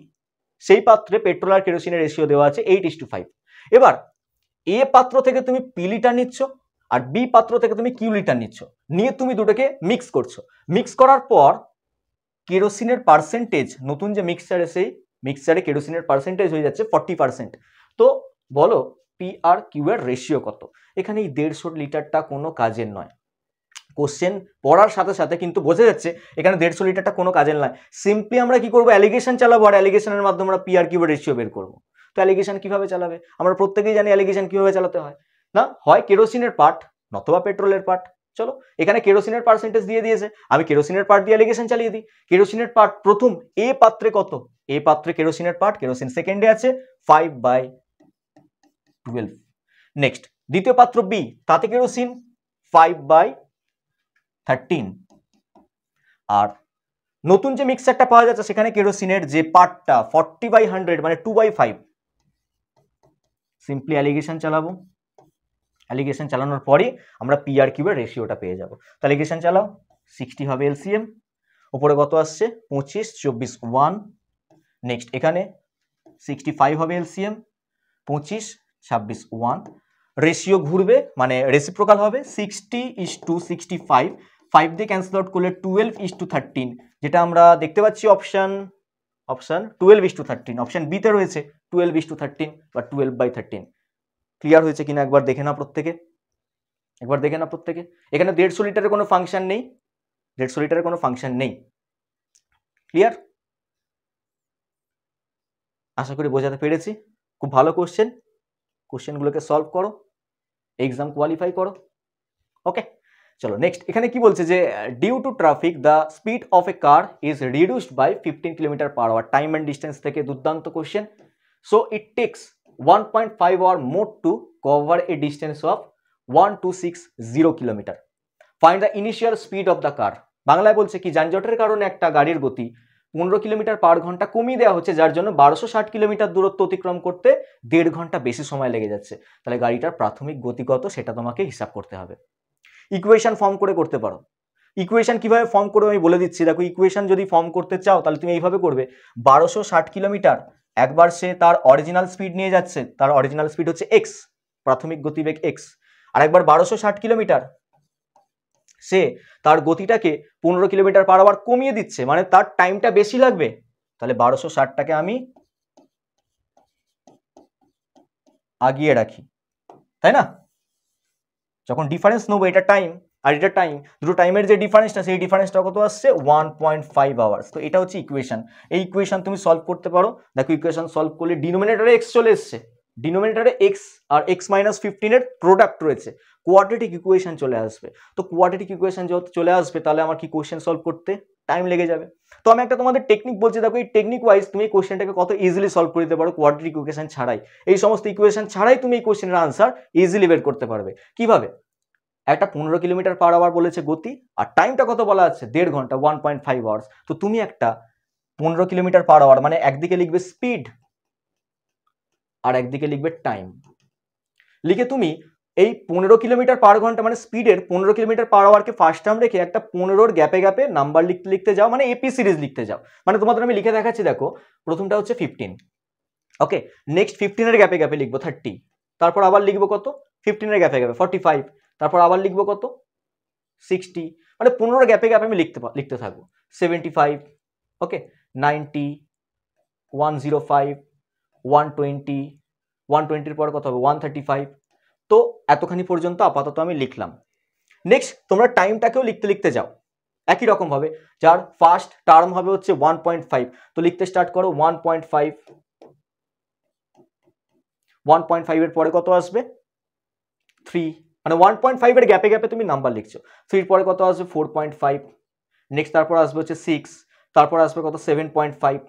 সেই পাত্রে পেট্রোল আর কেরোসিনের রেশিও দেওয়া আছে 8:5। এবার এ পাত্র থেকে তুমি পি লিটার নিচ্ছ আর বি পাত্র থেকে তুমি কিউ লিটার নিচ্ছ, নিয়ে তুমি দুটোকে মিক্স করছো। মিক্স করার পর কেরোসিনের পার্সেন্টেজ, নতুন যে মিক্সচারে সেই মিক্সচারে কেরোসিনের পার্সেন্টেজ হয়ে যাচ্ছে 40%। তো বলো পি আর কিউ এর রেশিও কত। এখানে এই 150 লিটারটা কোনো কাজের নয়, কোশ্চেন পড়ার সাথে সাথে কিন্তু বোঝা যাচ্ছে এখানে 150 লিটারটা কোনো কাজের নয়। সিম্পলি আমরা কি করবো, অ্যালিগেশন চালাবো, আর অ্যালিগেশনের মাধ্যমে আমরা পিআর কিউবের রেশিও বের করবো। তো অ্যালিগেশন কিভাবে চালাবে, আমরা প্রত্যেকেই জানি অ্যালিগেশন কিভাবে চালাতে হয় না, হয় কেরোসিনের পার্ট নতবা পেট্রোলের পার্ট। চলো এখানে কেরোসিনের পার্সেন্টেজ দিয়ে দিয়েছে, আমি কেরোসিনের পার্ট দিয়ে অ্যালিগেশন চালিয়ে দিই। কেরোসিনের পার্ট প্রথম এ পাত্রে কত, এ পাত্রে কেরোসিনের পার্ট, কেরোসিন সেকেন্ডে আছে 5/12। নেক্সট দ্বিতীয় পাত্র বি, তাতে কেরোসিন 5/13। আর নতুন যে মিক্সারটা পাওয়া যাচ্ছে সেখানে কেরোসিনের যে পার্টটা 40/100 মানে 2/5। সিম্পলি অ্যালিগেশন চালাবো, অ্যালিগেশন চালানোর পরে আমরা পিআর কিউবের রেশিওটা পেয়ে যাব। তো অ্যালিগেশন চালাও, 60 হবে এলসিএম, উপরে কত আসছে 25, 24 1। নেক্সট এখানে 65 হবে এলসিএম, 25, 26 1। রেশিও ঘুরবে মানে রেসিপ্রোকাল হবে, 60:65, 5 দিয়ে ক্যান্সেল আউট করলে 12:13, যেটা আমরা দেখতে পাচ্ছি অপশন 12:13, অপশন বিতে রয়েছে 12:13 বা 12/13। ক্লিয়ার হয়েছে কিনা একবার দেখে না প্রত্যেকে, একবার দেখে না প্রত্যেকে। এখানে 150 লিটারের কোনো ফাংশন নেই, 150 লিটারের কোনো ফাংশন নেই। ক্লিয়ার, আশা করি বোঝাতে পেরেছি। খুব ভালো কোশ্চেন, কোশ্চেনগুলোকে সলভ করো, এক্সাম কোয়ালিফাই করো। ওকে চলো নেক্সট, এখানে কি বলছে যে due to traffic the speed of a car is reduced by 15 km/h। Time and distance থেকে দুর্দান্ত question. So it takes 1.5 hour more to cover a distance of 1260 km. Find the initial speed of the car. বাংলায় বলছে কি, যানজটের কারণে একটা গাড়ির গতি 15 km/h কমিয়ে দেওয়া হচ্ছে, যার জন্য 1260 কিলোমিটার দূরত্ব অতিক্রম করতে 1.5 ঘন্টা বেশি সময় লেগে যাচ্ছে। তাহলে গাড়িটার প্রাথমিক গতি কত সেটা তোমাকে হিসাব করতে হবে। ইকুয়েশন ফর্ম করে করতে পারো। ইকুয়েশন কিভাবে ফর্ম করবে আমি বলে দিচ্ছি। দেখো ইকুয়েশন যদি ফর্ম করতে চাও তাহলে তুমি এইভাবে করবে, 1260 কিলোমিটার, একবার সে তার অরিজিনাল স্পিড নিয়ে যাচ্ছে, তার অরিজিনাল স্পিড হচ্ছে এক্স, প্রাথমিক গতিবেগ এক্স, আর একবার 1260 কিলোমিটার সে তার গতিটাকে 15 km/h কমিয়ে দিচ্ছে, মানে তার টাইমটা বেশি লাগবে। তাহলে 1260টাকে আমি আগিয়ে রাখি, তাই না? যখন ডিফারেন্স নেবো, এটা টাইম আর এটা টাইম, দুটো টাইমের যে ডিফারেন্সটা সেই ডিফারেন্সটা কত আসছে 1.5 আওয়ার্স। তো এটা হচ্ছে ইকুয়েশন। এই ইকুয়েশন তুমি সলভ করতে পারো। দেখো ইকুয়েশন সলভ করলে ডিনোমিনেটরে এক্স চলে এসছে, ডিনোমিনেটরে এক্স আর x-15 এর প্রোডাক্ট রয়েছে, কোয়াড্রেটিক ইকুয়েশন চলে আসবে। তো কোয়াড্রেটিক ইকুয়েশন যখন চলে আসবে তাহলে আমার কি কোশ্চেন সলভ করতে টাইম লেগে যাবে। তো আমি একটা তোমাদের টেকনিক বলছি, দেখো এই টেকনিক ওয়াইজ তুমি এই কোশ্চেনটাকে কত ইজিলি সলভ করে দিতে পারো কোয়াড্রেটিক ইকুয়েশন ছাড়াই। এই সমস্ত ইকুয়েশন ছাড়াই তুমি এই কোশ্চেনের আনসার ইজিলি বের করতে পারবে। কিভাবে? একটা 15 km/h বলেছে গতি, আর টাইমটা কত বলা আছে 1.5 ঘন্টা, 1.5 আওয়ার্স। তো তুমি একটা 15 km/h মানে একদিকে লিখবে স্পিড আর একদিকে লিখবে টাইম, লিখে তুমি এই 15 km/h মানে স্পিডের 15 km/h কে ফার্স্ট টার্ম রেখে একটা 15-র গ্যাপে গ্যাপে নাম্বার লিখতে লিখতে যাও, মানে এপি সিরিজ লিখতে যাও। মানে তোমাদের আমি লিখে দেখাচ্ছি, দেখো প্রথমটা হচ্ছে 15, ওকে, নেক্সট 15-এর গ্যাপে গ্যাপে লিখবো 30, তারপর আবার লিখবো কত 15-এর গ্যাপে গ্যাপে 45, তারপর আবার লিখবো কত 60, মানে 15-র গ্যাপে গ্যাপে আমি লিখতে থাকবো 75, ওকে, 90, 105, 120, 120-এর পর কত হবে 135। তো এতখানি পর্যন্ত আপাতত আমি লিখলাম। নেক্সট তোমরা টাইমটাকেও লিখতে লিখতে যাও একই রকম ভাবে, যার ফার্স্ট টার্ম হবে হচ্ছে 1.5, তো লিখতে স্টার্ট করো 1.5, 1.5 এর পরে কত আসবে 3, মানে 1.5 এর গ্যাপে গ্যাপে তুমি নাম্বার লিখছো। 3 এর পরে কত আসবে 4.5, নেক্সট তারপর আসবে হচ্ছে 6, তারপর আসবে কত 7.5,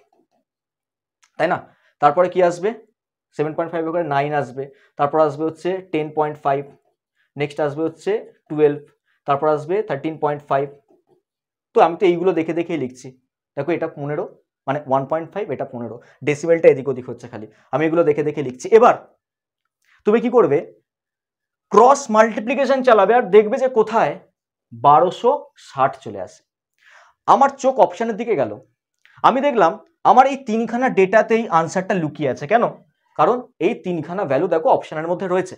তাই না? তারপরে কি আসবে 7.5 এর পরে 9 আসবে, তারপর আসবে হচ্ছে 10.5, নেক্সট আসবে হচ্ছে 12, তারপর আসবে 13.5। তো আমি তো এইগুলো দেখে দেখেই লিখছি। দেখো এটা 15 মানে 1.5, এটা 15, ডেসিবেলটা এদিক ওদিক হচ্ছে খালি, আমি এগুলো দেখে দেখে লিখছি। এবার তুমি কি করবে, ক্রস মাল্টিপ্লিকেশন চালাবে আর দেখবে যে কোথায় 1260 চলে আসে। আমার চোখ অপশানের দিকে গেল, আমি দেখলাম আমার এই তিনখানা ডেটাতেই আনসারটা লুকিয়ে আছে। কেন? কারণ এই তিনখানা ভ্যালু দেখো অপশানের মধ্যে রয়েছে।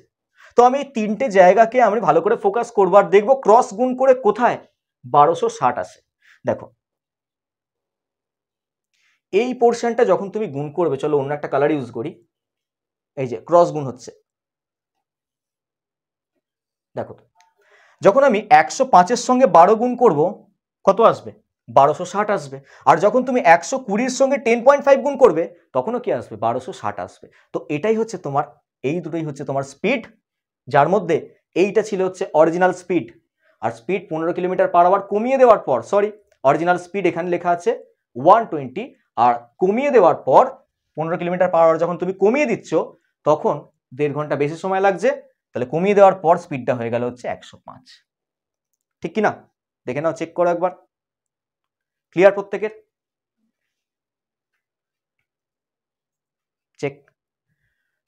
তো আমি এই তিনটে জায়গাকে আমি ভালো করে ফোকাস করবো আর দেখবো ক্রস গুণ করে কোথায় 1260 আসে। দেখো এই পোর্শনটা যখন তুমি গুণ করবে, চলো অন্য একটা কালার ইউজ করি, এই যে ক্রস গুণ হচ্ছে, দেখো তো যখন আমি 105-এর সঙ্গে 12 গুণ করব কত আসবে? 1260 আসবে। আর যখন তুমি 120-র সঙ্গে 10.5 গুণ করবে তখনও কি আসবে? 1260 আসবে। তো এটাই হচ্ছে তোমার, এই দুটোই হচ্ছে তোমার স্পিড, যার মধ্যে এইটা ছিল হচ্ছে অরিজিনাল স্পিড। আর স্পিড 15 কিলোমিটার পার আওয়ার কমিয়ে দেওয়ার পর, সরি, অরিজিনাল স্পিড এখানে লেখা আছে 120, আর কমিয়ে দেওয়ার পর 15 কিলোমিটার পার আওয়ার যখন তুমি কমিয়ে দিচ্ছ তখন 1.5 ঘন্টা বেশি সময় লাগছে, তাহলে কমিয়ে দেওয়ার পর স্পিডটা হয়ে গেল হচ্ছে 105। ঠিক কি না? দেখে নাও, চেক করো একবার। ক্লিয়ার প্রত্যেকের? চেক।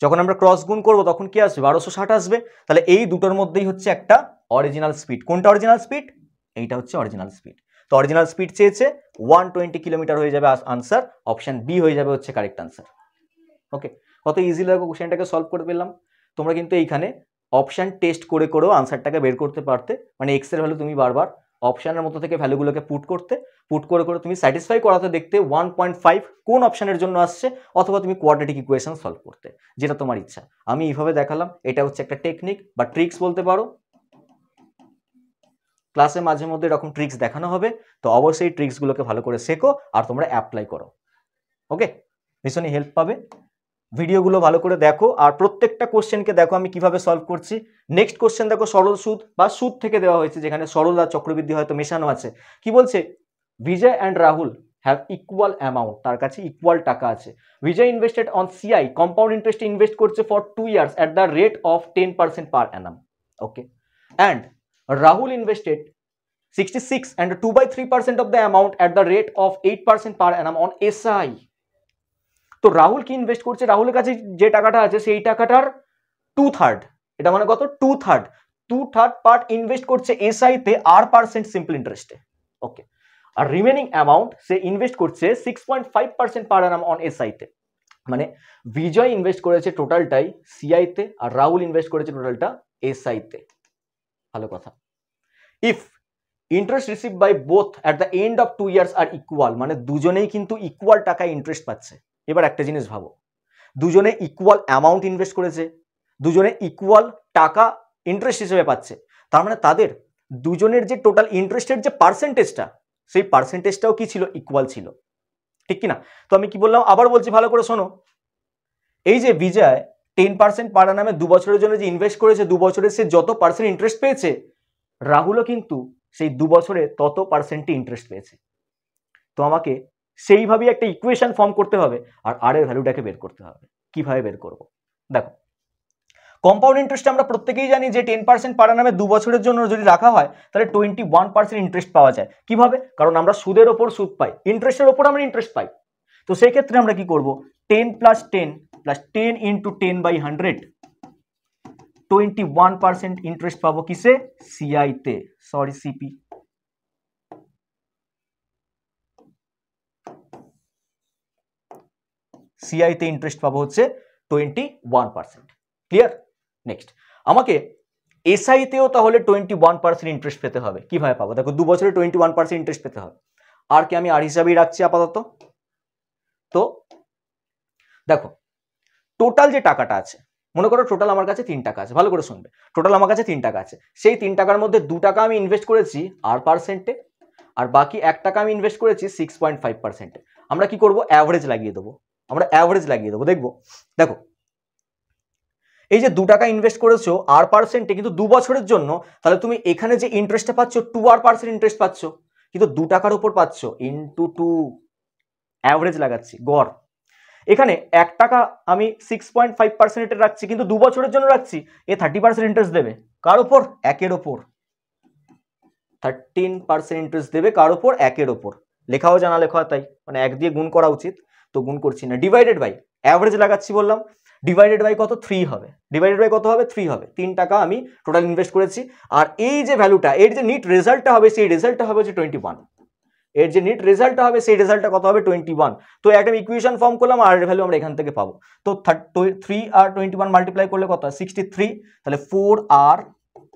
যখন আমরা ক্রস গুণ করবো তখন কি আসবে? 1260 আসবে। তাহলে এই দুটোর মধ্যেই হচ্ছে একটা অরিজিনাল স্পিড। কোনটা অরিজিনাল স্পিড? এইটা হচ্ছে অরিজিনাল স্পিড। তো অরিজিনাল স্পিড চেয়েছে 120 কিলোমিটার হয়ে যাবে আনসার, অপশন বি হয়ে যাবে হচ্ছে কারেক্ট আনসার। ওকে, কত ইজি লাগো কোশ্চেনটাকে সলভ করে পেলাম। তোমরা কিন্তু এইখানে অপশন টেস্ট করে করেও আনসারটাকে বের করতে পারতে, মানে এক্স এর ভ্যালু তুমি বারবার অপশনের মতো থেকে ভ্যালুগুলোকে পুট করে করে তুমি স্যাটিসফাই করাতে দেখতে 1.5 কোন অপশনের জন্য আসছে, অথবা তুমি কোয়াড্রেটিক ইকুয়েশন সলভ করতে, যেটা তোমার ইচ্ছা। আমি এইভাবে দেখালাম, এটা হচ্ছে একটা টেকনিক বা ট্রিক্স বলতে পারো। ক্লাসে মাঝে মধ্যে এরকম ট্রিক্স দেখানো হবে, তো অবশ্যই ট্রিক্সগুলোকে ভালো করে শেখো আর তোমরা অ্যাপ্লাই করো। ওকে, ভীষণই হেল্প পাবে। ভিডিওগুলো ভালো করে দেখো আর প্রত্যেকটা কোশ্চেনকে দেখো আমি কিভাবে সলভ করছি। নেক্সট কোশ্চেন দেখো সরল সুদ বা সুদ থেকে দেওয়া হয়েছে, যেখানে সরল আর চক্রবৃদ্ধি হয়তো মেশানো আছে। কি বলছে? Vijay and Rahul have equal amount, তার কাছে ইকুয়াল টাকা আছে। Vijay invested on CI, compound ইন্টারেস্টে ইনভেস্ট করছে for 2 years at the rate of 10% per annum. Okay, and Rahul invested 66 and 2/3% of the amount at the rate of 8% per annum on SI। তো রাহুল কি invest করছে? রাহুলের কাছে যে টাকাটা আছে সেই টাকাটার 2/3, এটা মানে কত? 2/3 পার্ট ইনভেস্ট করছে এসআই তে আর পার্সেন্ট সিম্পল ইন্টারেস্টে। ওকে, আর রিমেনিং অ্যামাউন্ট সে ইনভেস্ট করছে 6.5% পার অ্যানাম অন এসআই তে। মানে বিজয় ইনভেস্ট করেছে টোটালটাই সিআই তে, আর রাহুল ইনভেস্ট করেছে টোটালটা এসআই তে। ভালো কথা। If interest receive by both at the end of 2 years are equal, মানে দুজনেই কিন্তু ইকুয়াল টাকায় ইন্টারেস্ট পাচ্ছে। এবার একটা জিনিস ভাবো, দুজনে ইকুয়াল অ্যামাউন্ট ইনভেস্ট করেছে, দুজনে ইকুয়াল টাকা ইন্টারেস্ট হিসেবে পাচ্ছে, তার মানে তাদের দুজনের যে টোটাল ইন্টারেস্টের যে পার্সেন্টেজটা, সেই পার্সেন্টেজটাও কি ছিল? ইকুয়াল ছিল। ঠিক কিনা? তো আমি কি বললাম, আবার বলছি, ভালো করে শোনো। এই যে বিজয় 10% পার অ্যানামে 2 বছরের জন্য যে ইনভেস্ট করেছে, 2 বছরে সে যত পার্সেন্ট ইন্টারেস্ট পেয়েছে, রাহুলও কিন্তু সেই 2 বছরে তত পার্সেন্টই ইন্টারেস্ট পেয়েছে। তো আমাকে সেইভাবেই একটা ইকুয়েশন ফর্ম করতে হবে আর আর এর ভ্যালুটাকে বের করতে হবে। কিভাবে বের করব? দেখো, কম্পাউন্ড ইন্টারেস্ট আমরা প্রত্যেকেই জানি যে 10% পার অ্যানামে 2 বছরের জন্য যদি রাখা হয় তাহলে 21% ইন্টারেস্ট পাওয়া যায়। কিভাবে? কারণ আমরা সুদের ওপর সুদ পাই, ইন্টারেস্টের ওপর আমরা ইন্টারেস্ট পাই। তো সেই ক্ষেত্রে আমরা কি করব? 10 + 10 + 10 × 10/100, 21% ইন্টারেস্ট পাবো কিসে? সিআই তে, সরি সিপি। সিআই তে ইন্টারেস্ট পাবো হচ্ছে 21%। ক্লিয়ার? নেক্সট, আমাকে এসআই তেও তাহলে 21% ইন্টারেস্ট পেতে হবে। কিভাবে পাবো? দেখো, 2 বছরে 21% ইন্টারেস্ট পেতে হবে। আর কি আমি আর হিসাবেই রাখছি আপাতত। তো দেখো, টোটাল যে টাকাটা আছে, মনে করো টোটাল আমার কাছে 3 টাকা আছে। ভালো করে শুনবে, টোটাল আমার কাছে 3 টাকা আছে। সেই 3 টাকার মধ্যে 2 টাকা আমি ইনভেস্ট করেছি আর পার্সেন্টে, আর বাকি 1 টাকা আমি ইনভেস্ট করেছি 6.5%। আমরা কি করব? অ্যাভারেজ লাগিয়ে দেবো। আমরা অ্যাভারেজ লাগিয়ে দেবো। দেখো, এই যে 2 টাকা ইনভেস্ট করেছো আর পার্সেন্টে, কিন্তু 2 বছরের জন্য, তাহলে তুমি এখানে যে ইন্টারেস্টটা পাচ্ছ 2% ইন্টারেস্ট পাচ্ছ, কিন্তু 2 টাকার উপর পাচ্ছ ইনটু 2। অ্যাভারেজ লাগাচ্ছি, গড়। এখানে 1 টাকা আমি 6.5% রাখছি, কিন্তু 2 বছরের জন্য রাখছি, এ 30% ইন্টারেস্ট দেবে। কার উপর? 1 ওপর। 13% ইন্টারেস্ট দেবে কার উপর? 1 ওপর। লেখাও জানা লেখা, তাই মানে 1 দিয়ে গুণ করা উচিত, তো গুণ করছি না। ডিভাইডেড বাই, অ্যাভারেজ লাগাচ্ছি বললাম, ডিভাইডেড বাই কত? 3 হবে। ডিভাইডেড বাই কত হবে? 3 হবে। 3 টাকা আমি টোটাল ইনভেস্ট করেছি, আর এই যে ভ্যালুটা, এর যে নিট রেজাল্টটা হবে, সেই রেজাল্টটা হবে হচ্ছে 21। এর যে নিট রেজাল্টটা হবে, সেই রেজাল্টটা কত হবে? 21। তো একটা ইকুয়েশন ফর্ম করলাম, আর এর ভ্যালু আমরা এখান থেকে পাবো। তো 3 আর 21 মাল্টিপ্লাই করলে কত? 63। তাহলে 4r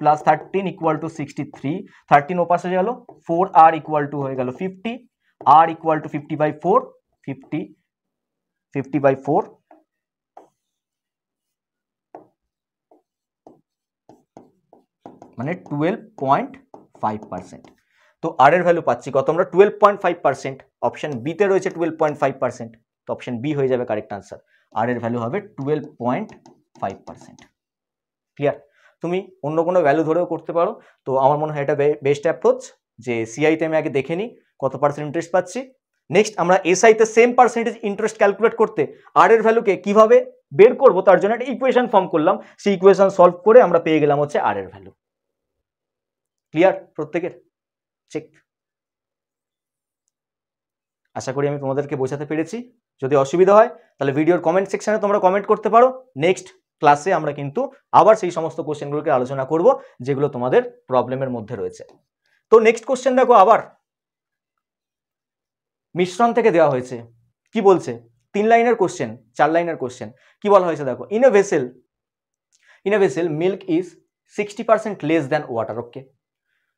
+ 13 = 63। 13 ও পাশে গেল, 4r = হয়ে গেল 50, r = 50/4, 50/4। মানে 12.5%। তো আর এর ভ্যালু পাচ্ছি কত আমরা 12.5%। অপশন বিতে রয়েছে 12.5%, তো অপশন বি হয়ে যাবে কারেক্ট আনসার। আর এর ভ্যালু হবে 12.5%। ক্লিয়ার? তুমি অন্য কোনো ভ্যালু ধরেও করতে পারো, তো আমার মনে হয় এটা বেস্ট অ্যাপ্রোচ যে সিআইতে আমি আগে দেখে নিই কত পার্সেন্ট ইন্টারেস্ট পাচ্ছি। নেক্সট আমরা এসআইতে সেম পার্সেন্টেজ ইন্টারেস্ট ক্যালকুলেট করতে আর এর ভ্যালুকে কিভাবে বের করবো তার জন্য একটা ইকুয়েশন ফর্ম করলাম, সেই ইকুয়েশন সলভ করে আমরা পেয়ে গেলাম হচ্ছে আর এর ভ্যালু। ক্লিয়ার প্রত্যেকের? চেক। আশা করি আমি তোমাদেরকে বোঝাতে পেরেছি। যদি অসুবিধা হয় তাহলে ভিডিওর কমেন্ট সেকশনে তোমরা কমেন্ট করতে পারো। নেক্সট ক্লাসে আমরা কিন্তু আবার সেই সমস্ত কোশ্চেনগুলোকে আলোচনা করব যেগুলো তোমাদের প্রবলেমের মধ্যে রয়েছে। তো নেক্সট কোশ্চেন দেখো, আবার মিশ্রণ থেকে দেওয়া হয়েছে। কি বলছে? 3 লাইনের কোশ্চেন, 4 লাইনের কোশ্চেন। কি বলা হয়েছে দেখো, in a vessel milk is 60% less than water. Okay,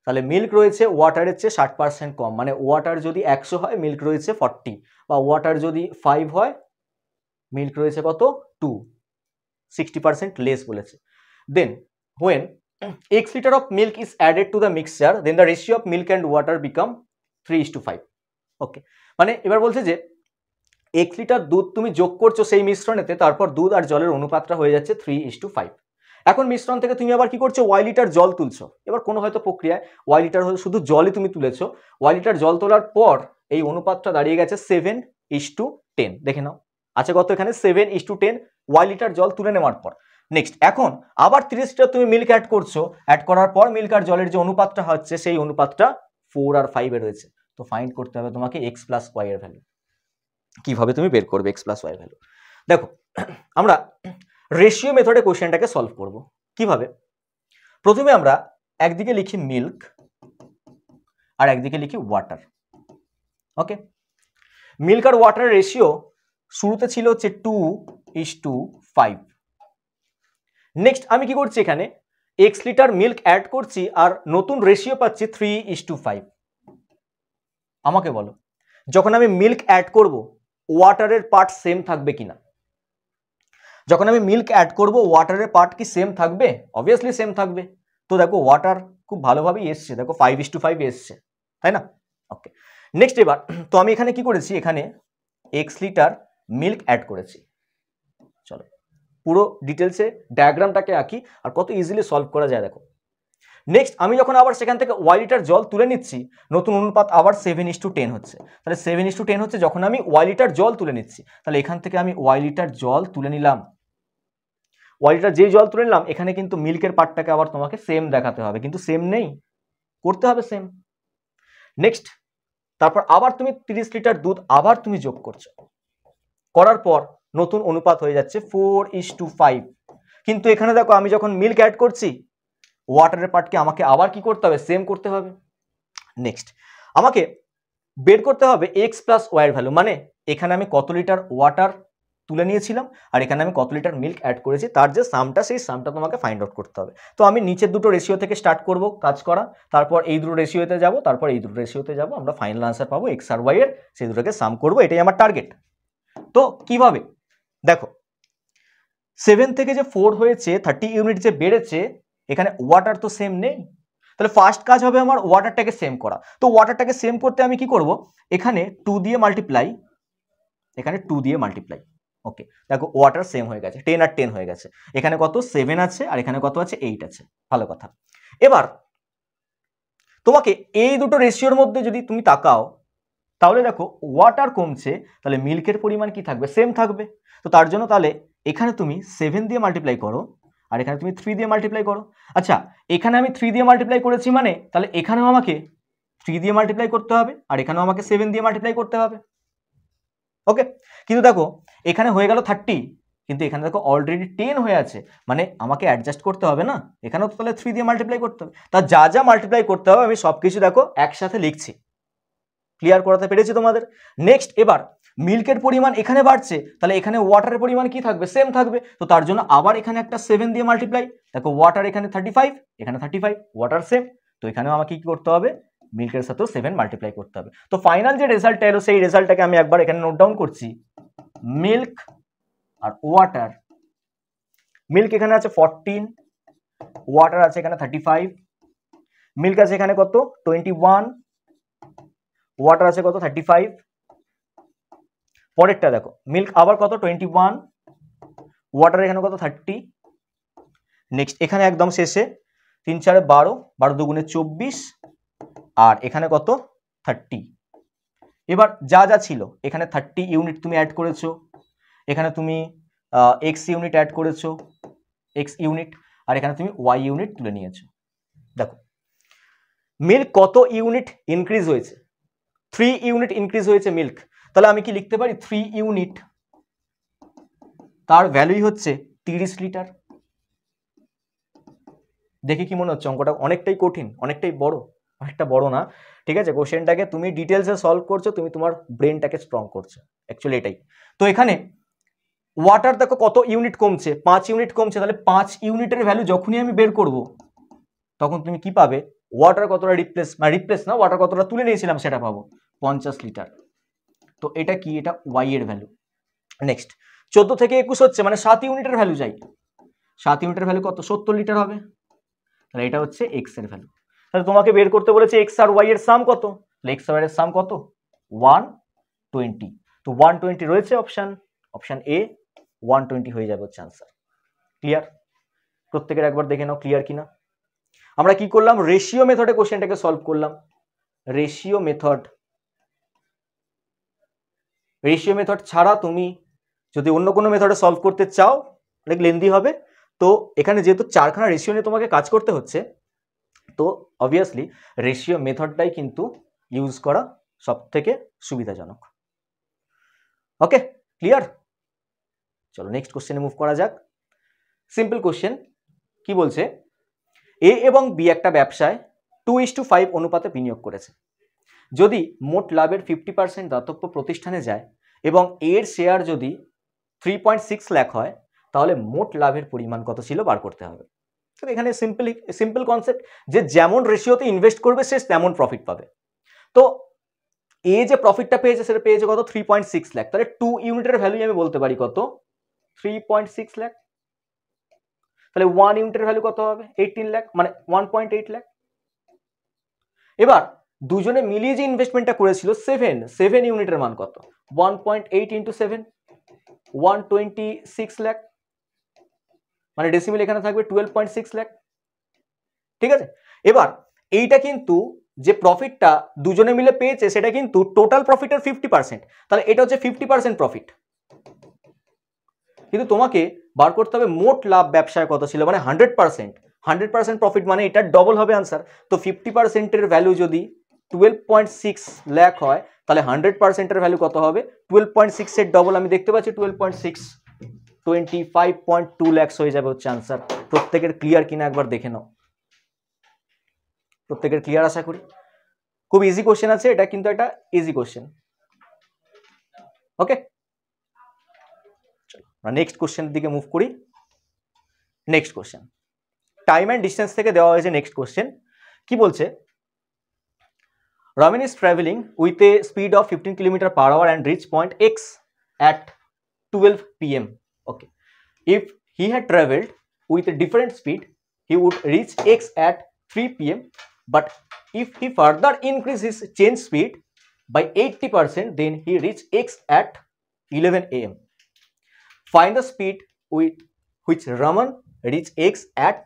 তাহলে মিল্ক রয়েছে ওয়াটারের চেয়ে 60% কম, মানে ওয়াটার যদি 100 হয় মিল্ক রয়েছে 40, বা ওয়াটার যদি 5 হয় মিল্ক রয়েছে কত 2, 60% লেস বলেছে। দেন when x liter of milk is added to the mixture then the ratio of milk and water become 3:5। ওকে, মানে এবার বলছে যে 1 লিটার দুধ তুমি যোগ করছো সেই মিশ্রণেতে, তারপর দুধ আর জলের অনুপাতটা হয়ে যাচ্ছে 3:5। এখন মিশ্রণ থেকে তুমি আবার কি করছো, ওয়াই লিটার জল তুলছো। এবার কোনো হয়তো প্রক্রিয়ায় ওয়াই লিটার হয়তো শুধু জলই তুমি তুলেছো, ওয়াই লিটার জল তোলার পর এই অনুপাতটা দাঁড়িয়ে গেছে 7:10। দেখে নাও আছে কত এখানে 7:10 ওয়াই লিটার জল তুলে নেওয়ার পর। নেক্সট এখন আবার 30 লিটার তুমি মিল্ক অ্যাড করছো, অ্যাড করার পর মিল্ক আর জলের যে অনুপাতটা হচ্ছে সেই অনুপাতটা 4 আর 5 এ রয়েছে। তো ফাইন্ড করতে হবে তোমাকে x প্লাস ওয়াই এর ভ্যালু। কিভাবে তুমি বের করবে x প্লাস ওয়াই ভ্যালু? দেখো আমরা রেশিও মেথডে কোশ্চেনটাকে সলভ করব। কিভাবে? প্রথমে আমরা একদিকে লিখি মিল্ক আর একদিকে লিখি ওয়াটার। ওকে, মিল্ক আর ওয়াটারের রেশিও শুরুতে ছিল হচ্ছে 2:5। নেক্সট আমি কি করছি, এখানে x লিটার মিল্ক অ্যাড করছি আর নতুন রেশিও পাচ্ছি 3:5। আমাকে বলো যখন আমি মিল্ক অ্যাড করব ওয়াটারের পার্ট সেম থাকবে কিনা? যখন আমি মিল্ক অ্যাড করব ওয়াটারের পার্ট কি সেম থাকবে? অবভিয়াসলি সেম থাকবে। তো দেখো ওয়াটার খুব ভালোভাবেই এসছে, দেখো 5:5 এসছে, তাই না? ওকে, নেক্সট এবার তো আমি এখানে কি করেছি, এখানে x লিটার মিল্ক অ্যাড করেছি। চলো পুরো ডিটেলসে ডায়াগ্রামটাকে আঁকি আর কত ইজিলি সলভ করা যায় দেখো। নেক্সট আমি যখন আবার সেখান থেকে ওয়াই লিটার জল তুলে নিচ্ছি, নতুন অনুপাত আবার 7:10 হচ্ছে। তাহলে 7:10 হচ্ছে যখন আমি ওয়াই লিটার জল তুলে নিচ্ছি, তাহলে এখান থেকে আমি ওয়াই লিটার জল তুলে নিলাম। ওয়াই লিটার যেই জল তুলে নিলাম, এখানে কিন্তু মিল্কের পার্টটাকে আবার তোমাকে সেম দেখাতে হবে, কিন্তু সেম নেই, করতে হবে সেম। নেক্সট তারপর আবার তুমি 30 লিটার দুধ আবার তুমি যোগ করছো, করার পর নতুন অনুপাত হয়ে যাচ্ছে 4:5। কিন্তু এখানে দেখো আমি যখন মিল্ক অ্যাড করছি ওয়াটারের পার্টকে আমাকে আবার কি করতে হবে, সেম করতে হবে। নেক্সট আমাকে বের করতে হবে x প্লাস ওয়াই এর ভ্যালু, মানে এখানে আমি কত লিটার ওয়াটার তুলে নিয়েছিলাম আর এখানে আমি কত লিটার মিল্ক অ্যাড করেছি, তার যে সামটা সেই সামটা তোমাকে ফাইন্ড আউট করতে হবে। তো আমি নিচের দুটো রেশিও থেকে স্টার্ট করব কাজ করা, তারপর এই দুটো রেশিওতে যাব, তারপর এই দুটো রেশিওতে যাব, আমরা ফাইনাল আনসার পাবো x আর y এর, সেই দুটোকে সাম করব, এটাই আমার টার্গেট। তো কিভাবে দেখো 7 থেকে যে 4 হয়েছে 30 ইউনিট যে বেড়েছে, এখানে ওয়াটার তো সেম নেই, তাহলে ফার্স্ট কাজ হবে আমার ওয়াটারটাকে সেম করা। তো ওয়াটারটাকে সেম করতে আমি কি করব, এখানে 2 দিয়ে মাল্টিপ্লাই, এখানে 2 দিয়ে মাল্টিপ্লাই। ওকে, দেখো ওয়াটার সেম হয়ে গেছে, 10 আর 10 হয়ে গেছে। এখানে কত 7 আছে আর এখানে কত আছে 8 আছে, ভালো কথা। এবার তোমাকে এই দুটো রেশিওর মধ্যে যদি তুমি তাকাও, তাহলে দেখো ওয়াটার কমছে, তাহলে মিল্কের পরিমাণ কি থাকবে, সেম থাকবে। তো তার জন্য তাহলে এখানে তুমি 7 দিয়ে মাল্টিপ্লাই করো আর এখানে তুমি 3 দিয়ে মাল্টিপ্লাই করো। আচ্ছা এখানে আমি 3 দিয়ে মাল্টিপ্লাই করেছি, মানে তাহলে এখানেও আমাকে 3 দিয়ে মাল্টিপ্লাই করতে হবে আর এখানেও আমাকে 7 দিয়ে মাল্টিপ্লাই করতে হবে। ওকে, কিন্তু দেখো এখানে হয়ে গেল 30, কিন্তু এখানে দেখো অলরেডি 10 হয়ে আছে, মানে আমাকে অ্যাডজাস্ট করতে হবে না, এখানেও তো তাহলে 3 দিয়ে মাল্টিপ্লাই করতে হবে। তা যা যা মাল্টিপ্লাই করতে হবে আমি সবকিছু দেখো একসাথে লিখছি। ক্লিয়ার করাতে পেরেছি তোমাদের? নেক্সট এবার মিল্কের পরিমাণ এখানে বাড়ছে, তাহলে এখানে ওয়াটারের পরিমাণ কি থাকবে, সেম থাকবে। তো তার জন্য আবার এখানে একটা 7 দিয়ে মাল্টিপ্লাই, দেখো ওয়াটার এখানে 35, এখানে 35, ওয়াটার সেম, তো এখানেও আমাকে কি করতে হবে, মিল্কের সাথেও 7 মাল্টিপ্লাই করতে হবে। তো ফাইনাল যে রেজাল্টটা এলো সেই রেজাল্টটাকে আমি একবার এখানে নোট ডাউন করছি। মিল্ক আর ওয়াটার, মিল্ক এখানে আছে 14, ওয়াটার আছে এখানে 35, মিল্ক আছে এখানে কত 21, ওয়াটার আছে কত 35। পরেরটা দেখো, মিল্ক আবার কত 21, ওয়াটার এখানে কত 30। নেক্সট এখানে একদম শেষে 3 4 12, 12 দুগুণে 24, আর এখানে কত 30। এবার যা যা ছিল এখানে 30 ইউনিট তুমি অ্যাড করেছো, এখানে তুমি এক্স ইউনিট অ্যাড করেছো, এক্স ইউনিট, আর এখানে তুমি ওয়াই ইউনিট তুলে নিয়েছো। দেখো মিল্ক কত ইউনিট ইনক্রিজ হয়েছে, 3 ইউনিট ইনক্রিজ হয়েছে মিল্ক। তাহলে আমি কি লিখতে পারি 3 ইউনিট, তার ভ্যালুই হচ্ছে 30 লিটার। দেখে কি মনে হচ্ছে অঙ্কটা অনেকটাই কঠিন, অনেকটাই বড়? অনেকটা বড় না, ঠিক আছে। কোশ্চেনটাকে তুমি ডিটেলসে সলভ করছো, তুমি তোমার ব্রেনটাকে স্ট্রং করছো, অ্যাকচুয়ালি এটাই। তো এখানে ওয়াটার দেখো কত ইউনিট কমছে, 5 ইউনিট কমছে। তাহলে 5 ইউনিটের ভ্যালু যখনই আমি বের করব তখন তুমি কি পাবে, ওয়াটার কতটা রিপ্লেস না, ওয়াটার কতটা তুলে নিয়েছিলাম সেটা পাবো 50 লিটার। তো এটা কি, এটা ওয়াই এর ভ্যালু। নেক্সট 14 থেকে 21 হচ্ছে, মানে 7 ইউনিটের ভ্যালু চাই। 7 ইউনিটের ভ্যালু কত 70 লিটার হবে। তাহলে এটা হচ্ছে এক্স এর ভ্যালু। তাহলে তোমাকে বের করতে বলেছে এক্স আর ওয়াই এর সাম কত, তাহলে এক্স আর ওয়াই এর সাম কত 120। তো 120 রয়েছে অপশন এ, 120 হয়ে যাবে হচ্ছে আনসার। ক্লিয়ার? প্রত্যেকের একবার দেখে নাও ক্লিয়ার কিনা। আমরা কি করলাম, রেশিও মেথডে কোশ্চেনটাকে সলভ করলাম। রেশিও মেথড ছাড়া তুমি যদি অন্য কোনো মেথডে সলভ করতে চাও অনেক লেন্দি হবে। তো এখানে যেহেতু 4খানা রেশিও নিয়ে তোমাকে কাজ করতে হচ্ছে, তো অবভিয়াসলি রেশিও মেথডটাই কিন্তু ইউজ করা সব থেকে সুবিধাজনক। ওকে, ক্লিয়ার? চলো নেক্সট কোশ্চেনে মুভ করা যাক। সিম্পল কোশ্চেন কি বলছে, এ এবং বি একটা ব্যবসায় 2:5 অনুপাতে বিনিয়োগ করেছে। যদি মোট লাভের 50% দাতব্য প্রতিষ্ঠানে যায় এবং এর শেয়ার যদি 3.6 লাখ হয়, তাহলে মোট লাভের পরিমাণ কত ছিল বার করতে হবে। তো এখানে সিম্পল কনসেপ্ট, যে যেমন রেশিওতে ইনভেস্ট করবে সে তেমন প্রফিট পাবে। তো এ যে প্রফিটটা পেয়েছে সেটা পেয়েছে কত 3.6 লাখ। তাহলে 2 ইউনিটের ভ্যালু আমি বলতে পারি কত 3.6 লাখ। তাহলে 1 ইউনিটের ভ্যালু কত হবে 18 লাখ, মানে 1.8 লাখ। এবার দুজনে মিলিয়ে যে ইনভেস্টমেন্টটা করেছিল 7 ইউনিটের মান কত, 1.8 ইন্টু 7, 126 লাখ, মানে ডেসিমেল এখানে থাকবে 12.6 লাখ। ঠিক আছে, এবার এইটা কিন্তু যে প্রফিটটা দুজনে মিলে পেয়েছে সেটা কিন্তু টোটাল প্রফিটের 50%। তাহলে এটা হচ্ছে 50% প্রফিট। কিন্তু তোমাকে বার করতে হবে মোট লাভ ব্যবসায় কত ছিল, মানে 100% প্রফিট, মানে এটা ডবল হবে আনসার। তো 50%-এর ভ্যালু যদি 12.6 লাখ হয়, তাহলে 100%-এর ভ্যালু কত হবে 12.6-এর ডবল। আমি দেখতে পাচ্ছি 12.6, 25.2 লাখ হয়ে যাবে হচ্ছে আনসার। প্রত্যেকের ক্লিয়ার কিনা একবার দেখে নাও। প্রত্যেকের ক্লিয়ার আশা করি। খুব ইজি কোশ্চেন আছে এটা, কিন্তু একটা ইজি কোশ্চেন। ওকে, চলো আমরা নেক্সট কোশ্চেনের দিকে মুভ করি। Next question time and distance থেকে দেওয়া হয়েছে। নেক্সট কোশ্চেন কি বলছে, Ramin is traveling with a speed of 15 km/h and reach point X at 12 p.m. Okay, if he had traveled with a different speed, he would reach X at 3 p.m. But if he further increase his change speed by 80%, then he reach X at 11 a.m. Find the speed with which Raman reach X at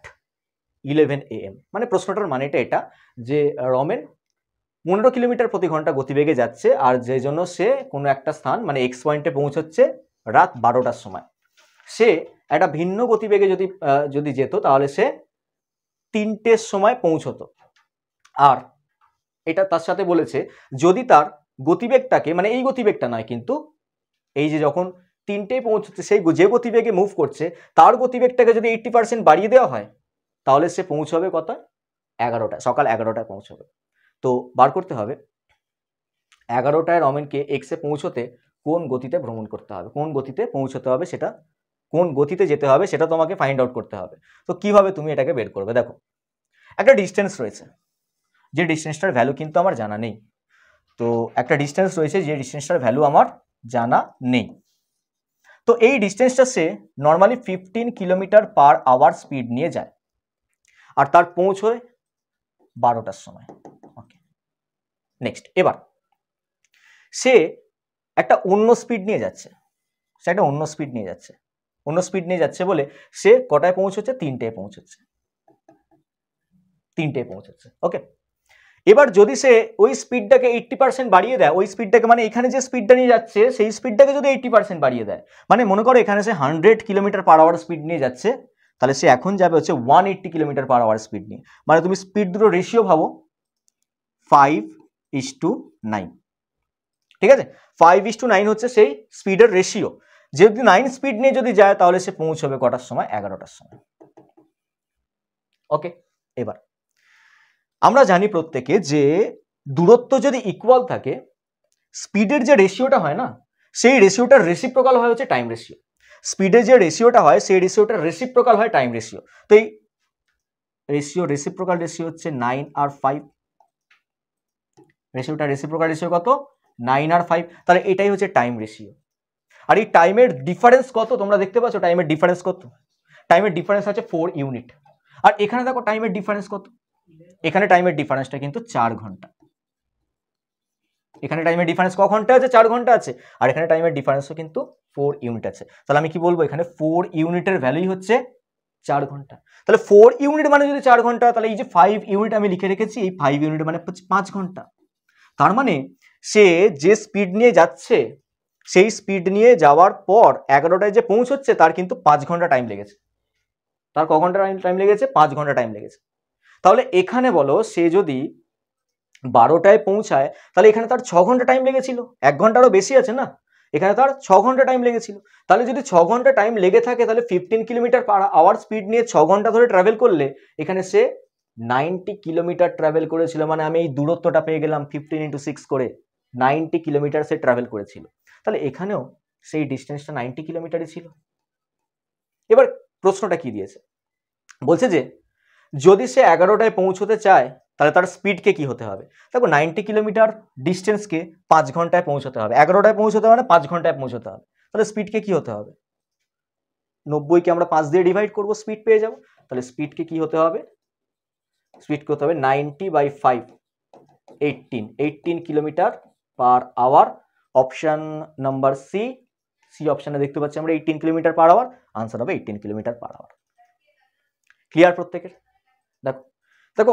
11 a.m. মানে প্রশ্নটার মানেটা এটা যে Ramen 15 kilometre প্রতি ঘন্টা গতিবেগে যাচ্ছে, আর যে জন্য সে কোনো একটা স্থান মানে এক্স পয়েন্টে পৌঁছচ্ছে রাত 12টার সময়। সে একটা ভিন্ন গতিবেগে যদি যেত তাহলে সে 3টের সময় পৌঁছতো। আর এটা তার সাথে বলেছে যদি তার গতিবেগটাকে, মানে এই গতিবেগটা নয় কিন্তু এই যে যখন 3টেই পৌঁছচ্ছে সেই যে গতিবেগে মুভ করছে তার গতিবেগটাকে যদি 80% বাড়িয়ে দেওয়া হয় তাহলে সে পৌঁছবে কত, 11টায়, সকাল 11টায় পৌঁছবে। তো বার করতে হবে 11টায় রমেনকে এক্সে পৌঁছতে কোন গতিতে ভ্রমণ করতে হবে, কোন গতিতে পৌঁছতে হবে, সেটা কোন গতিতে যেতে হবে সেটা তোমাকে ফাইন্ড আউট করতে হবে। তো কিভাবে তুমি এটাকে বের করবে, দেখো একটা ডিস্টেন্স রয়েছে, যে ডিস্টেন্সটার ভ্যালু কিন্তু আমার জানা নেই। তো একটা ডিস্টেন্স রয়েছে যে ডিস্টেন্সটার ভ্যালু আমার জানা নেই। তো এই ডিস্টেন্সটা সে নর্মালি 15 km/h স্পিড নিয়ে যায়, আর তার পৌঁছয় 12টার সময়। ওকে, নেক্সট। এবার সে একটা অন্য স্পিড নিয়ে যাচ্ছে, অন্য স্পিড নিয়ে যাচ্ছে বলে সে কটায় পৌঁছচ্ছে? 3টেয় পৌঁছচ্ছে। ওকে, এবার যদি সে ওই স্পিডটাকে 80% বাড়িয়ে দেয়, ওই স্পিডটাকে মানে এখানে যে স্পিডটা নিয়ে যাচ্ছে সেই স্পিডটাকে যদি 80% বাড়িয়ে দেয়, মানে মনে করো এখানে সে 100 km/h স্পিড নিয়ে যাচ্ছে, তাহলে সে এখন যাবে হচ্ছে 180 km/h স্পিড নিয়ে। মানে তুমি স্পিড দুটো রেশিও ভাবো, 5:9। ঠিক আছে, 5:9 হচ্ছে সেই স্পিডের রেশিও। যদি 9 স্পিড নিয়ে যদি যায় তাহলে সে পৌঁছবে কটার সময়? 11টার সময়। ওকে, এবার আমরা জানি প্রত্যেকে যে দূরত্ব যদি ইকুয়াল থাকে, স্পিডের যে রেশিওটা হয় না, সেই রেশিওটার রেসিপ্রোকাল হয় হচ্ছে টাইম রেশিও। স্পিডের যে রেশিওটা হয় সেই রেশিওটার রেসিপ্রোকাল হয় টাইম রেশিও। তো এই রেসিপ্রোকাল রেশিও হচ্ছে 9 আর 5। রেসিপ্রোকাল রেশিও কত? 9 আর 5। তাহলে এটাই হচ্ছে টাইম রেশিও। আর এই টাইমের ডিফারেন্স কত তোমরা দেখতে পাচ্ছ? টাইমের ডিফারেন্স কত? টাইমের ডিফারেন্স আছে 4 ইউনিট। আর এখানে দেখো টাইমের ডিফারেন্স কত? এখানে টাইমের ডিফারেন্সটা কিন্তু 4 ঘন্টা। এখানে টাইমের ডিফারেন্স ক ঘন্টা আছে? 4 ঘন্টা আছে। আর এখানে টাইমের ডিফারেন্সও কিন্তু 4 ইউনিট আছে। তাহলে আমি কি বলবো? এখানে 4 ইউনিটের ভ্যালুই হচ্ছে 4 ঘন্টা। তাহলে 4 ইউনিট মানে যদি 4 ঘন্টা, তাহলে এই যে 5 ইউনিট আমি লিখে রেখেছি, এই 5 ইউনিট মানে 5 ঘন্টা। তার মানে সে যে স্পিড নিয়ে যাচ্ছে, সেই স্পিড নিয়ে যাওয়ার পর 11টায় যে পৌঁছচ্ছে তার কিন্তু 5 ঘন্টা টাইম লেগেছে। তার ক ঘন্টা টাইম লেগেছে? 5 ঘন্টা টাইম লেগেছে। তাহলে এখানে বলো সে যদি 12টায় পৌঁছায় তাহলে এখানে তার 6 ঘন্টা টাইম লেগেছিল। 1 ঘন্টারও বেশি আছে না, এখানে তার 6 ঘন্টা টাইম লেগেছিল। তাহলে যদি 6 ঘন্টা টাইম লেগে থাকে তাহলে 15 km/h স্পিড নিয়ে 6 ঘন্টা ধরে ট্রাভেল করলে এখানে সে 90 কিলোমিটার ট্রাভেল করেছিল। মানে আমি এই দূরত্বটা পেয়ে গেলাম 15 × 6 করে, 90 কিলোমিটার সে ট্রাভেল করেছিল। তাহলে এখানেও সেই ডিস্টেন্সটা 90 কিলোমিটারই ছিল। এবার প্রশ্নটা কি দিয়েছে? বলছে যে যদি সে 11টায় পৌঁছতে চায় তাহলে তার স্পিডকে কি হতে হবে? দেখো 90 কিলোমিটার ডিস্টেন্সকে 5 ঘন্টায় পৌঁছতে হবে। 11টায় পৌঁছতে হবে মানে 5 ঘন্টায় পৌঁছতে হবে। তাহলে স্পিডকে কি হতে হবে? 90কে আমরা 5 দিয়ে ডিভাইড করব, স্পিড পেয়ে যাব। তাহলে স্পিডকে কি হতে হবে? স্পিডকে হতে হবে 90/5, 18 km/h। অপশন নাম্বার সি অপশনে দেখতে পাচ্ছি আমরা 18 km/h। আনসার হবে 18 km/h। ক্লিয়ার প্রত্যেকের? দেখো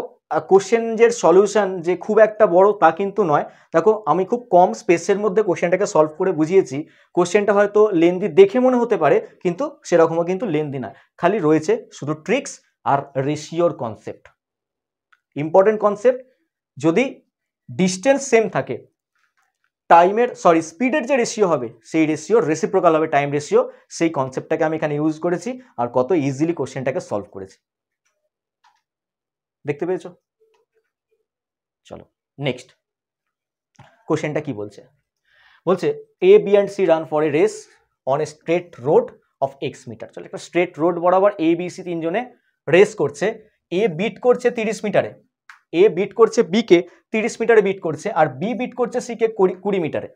কোশ্চেনের সলিউশন যে খুব একটা বড় তা কিন্তু নয়। দেখো আমি খুব কম স্পেসের মধ্যে কোশ্চেনটাকে সলভ করে বুঝিয়েছি। কোশ্চেনটা হয়তো লেন্দি দেখে মনে হতে পারে, কিন্তু সেরকমও কিন্তু লেন্দি নয়। খালি রয়েছে শুধু ট্রিক্স আর রেশিওর কনসেপ্ট, ইম্পর্টেন্ট কনসেপ্ট। যদি ডিস্টেন্স সেম থাকে, স্পিডের যে রেশিও হবে সেই রেশিওর রেসিপ্রোকাল হবে টাইম রেশিও। সেই কনসেপ্টটাকে আমি এখানে ইউজ করেছি আর কত ইজিলি কোশ্চেনটাকে সলভ করেছি। দেখতে পেয়েছো? চলো নেক্সট কোশ্চেনটা কি বলছে? বলছে A B and C run for a race on a straight road of X metre. চলো একটা স্ট্রেট রোড বরাবর এ বি সি তিনজনে রেস করছে। এ বিট করছে 30 মিটারে, এ বিট করছে বি কে 30 মিটারে বিট করছে, আর বি বিট করছে সি কে 20 মিটারে।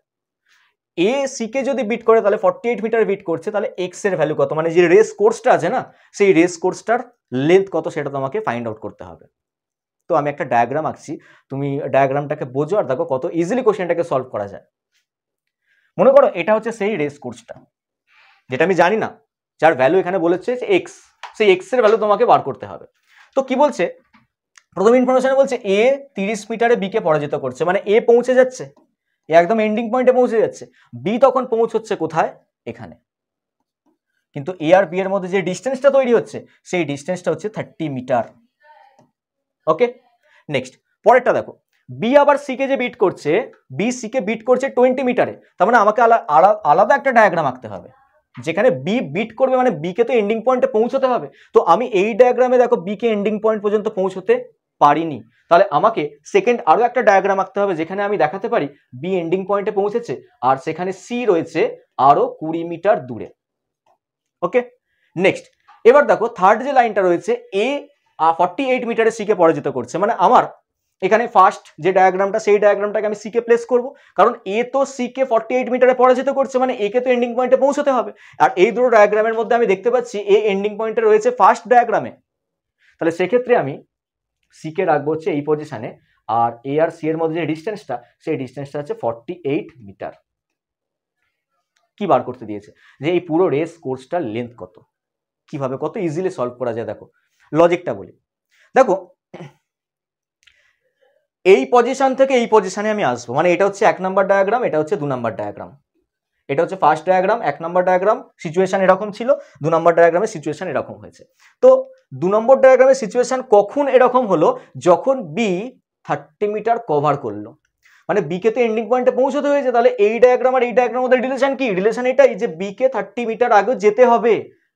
এ সি কে যদি বিট করে তাহলে 48 মিটার বিট করছে, তাহলে এক্স এর ভ্যালু কত? মানে যে রেস কোর্সটা আছে না, সেই রেস কোর্সটার লেন্থ কত সেটা তোমাকে ফাইন্ড আউট করতে হবে। তো আমি একটা ডায়াগ্রাম আঁকছি, তুমি ডায়াগ্রামটাকে বোঝো আর দেখো কত ইজিলি কোশ্চেনটাকে সলভ করা যায়। মনে করো এটা হচ্ছে সেই রেস কোর্সটা, যেটা আমি জানি না, যার ভ্যালু এখানে বলেছে এক্স। সেই এক্স এর ভ্যালু তোমাকে বার করতে হবে। তো কি বলছে? প্রথম ইনফরমেশনে বলছে এ 30 মিটারে বি কে পরাজিত করছে, মানে এ পৌঁছে যাচ্ছে, এ একদম এন্ডিং পয়েন্টে পৌঁছে যাচ্ছে। বি তখন পৌঁছচ্ছে কোথায়? এখানে। কিন্তু এ আর বি এর মধ্যে যে ডিস্টেন্সটা তৈরি হচ্ছে সেই ডিস্টেন্সটা হচ্ছে 30 মিটার। ওকে, নেক্সট পরেরটা দেখো, বি আবার সি কে যে বিট করছে, বি সি কে বিট করছে 20 মিটারে। তার মানে আমাকে আলাদা একটা ডায়াগ্রাম আঁকতে হবে যেখানে বি বিট করবে, মানে বি কে তো এন্ডিং পয়েন্টে পৌঁছতে হবে। তো আমি এই ডায়াগ্রামে দেখো বি কে এন্ডিং পয়েন্ট পর্যন্ত পৌঁছতে পারিনি, তাহলে আমাকে সেকেন্ড আরো একটা ডায়াগ্রাম আঁকতে হবে যেখানে আমি দেখাতে পারি বি এন্ডিং পয়েন্টে পৌঁছেছে আর সেখানে সি রয়েছে আরো 20 মিটার দূরে। ওকে, নেক্সট এবার দেখো থার্ড যে লাইনটা রয়েছে, এ 48 মিটারে সি কে পরাজিত করছে। মানে আমার এখানে ফার্স্ট যে ডায়াগ্রামটা সেই ডায়াগ্রামটাকে আমি সি কে প্লেস করব, কারণ এ তো সি কে 48 মিটারে পরাজিত করছে, মানে এ কে তো এন্ডিং পয়েন্টে পৌঁছতে হবে। আর এই দুটো ডায়াগ্রামের মধ্যে আমি দেখতে পাচ্ছি এ এন্ডিং পয়েন্টে রয়েছে ফার্স্ট ডায়াগ্রামে। তাহলে সেক্ষেত্রে আমি সি কে রাখবো হচ্ছে এই পজিশনে, আর এ আর সি এর মধ্যে যে ডিস্টেন্সটা, সেই ডিস্টেন্সটা হচ্ছে 48 মিটার। কি বার করতে দিয়েছে, যে এই পুরো রেস কোর্সটার লেন্থ কত, কিভাবে কত ইজিলি সলভ করা যায়। দেখো লজিকটা বলি, দেখো এই পজিশন থেকে এই পজিশনে আমি আসবো, মানে এটা হচ্ছে 1 নম্বর ডায়াগ্রাম, এটা হচ্ছে 2 নম্বর ডায়াগ্রাম, এটা হচ্ছে ফার্স্ট ডায়াগ্রাম, 1 নম্বর ডায়াগ্রাম সিচুয়েশন এরকম ছিল, 2 নম্বর ডায়াগ্রামের সিচুয়েশন এরকম হয়েছে। তো 2 নম্বর ডায়াগ্রামের সিচুয়েশন কখন এরকম হলো, যখন বি 30 মিটার কভার করলো, মানে বি কে তো এন্ডিং পয়েন্টে পৌঁছতে হয়েছে, তাহলে এই ডায়াগ্রাম আর এই ডায়াগ্রামের মধ্যে রিলেশন কি, রিলেশন এটাই যে বি কে 30 মিটার আগে যেতে হবে,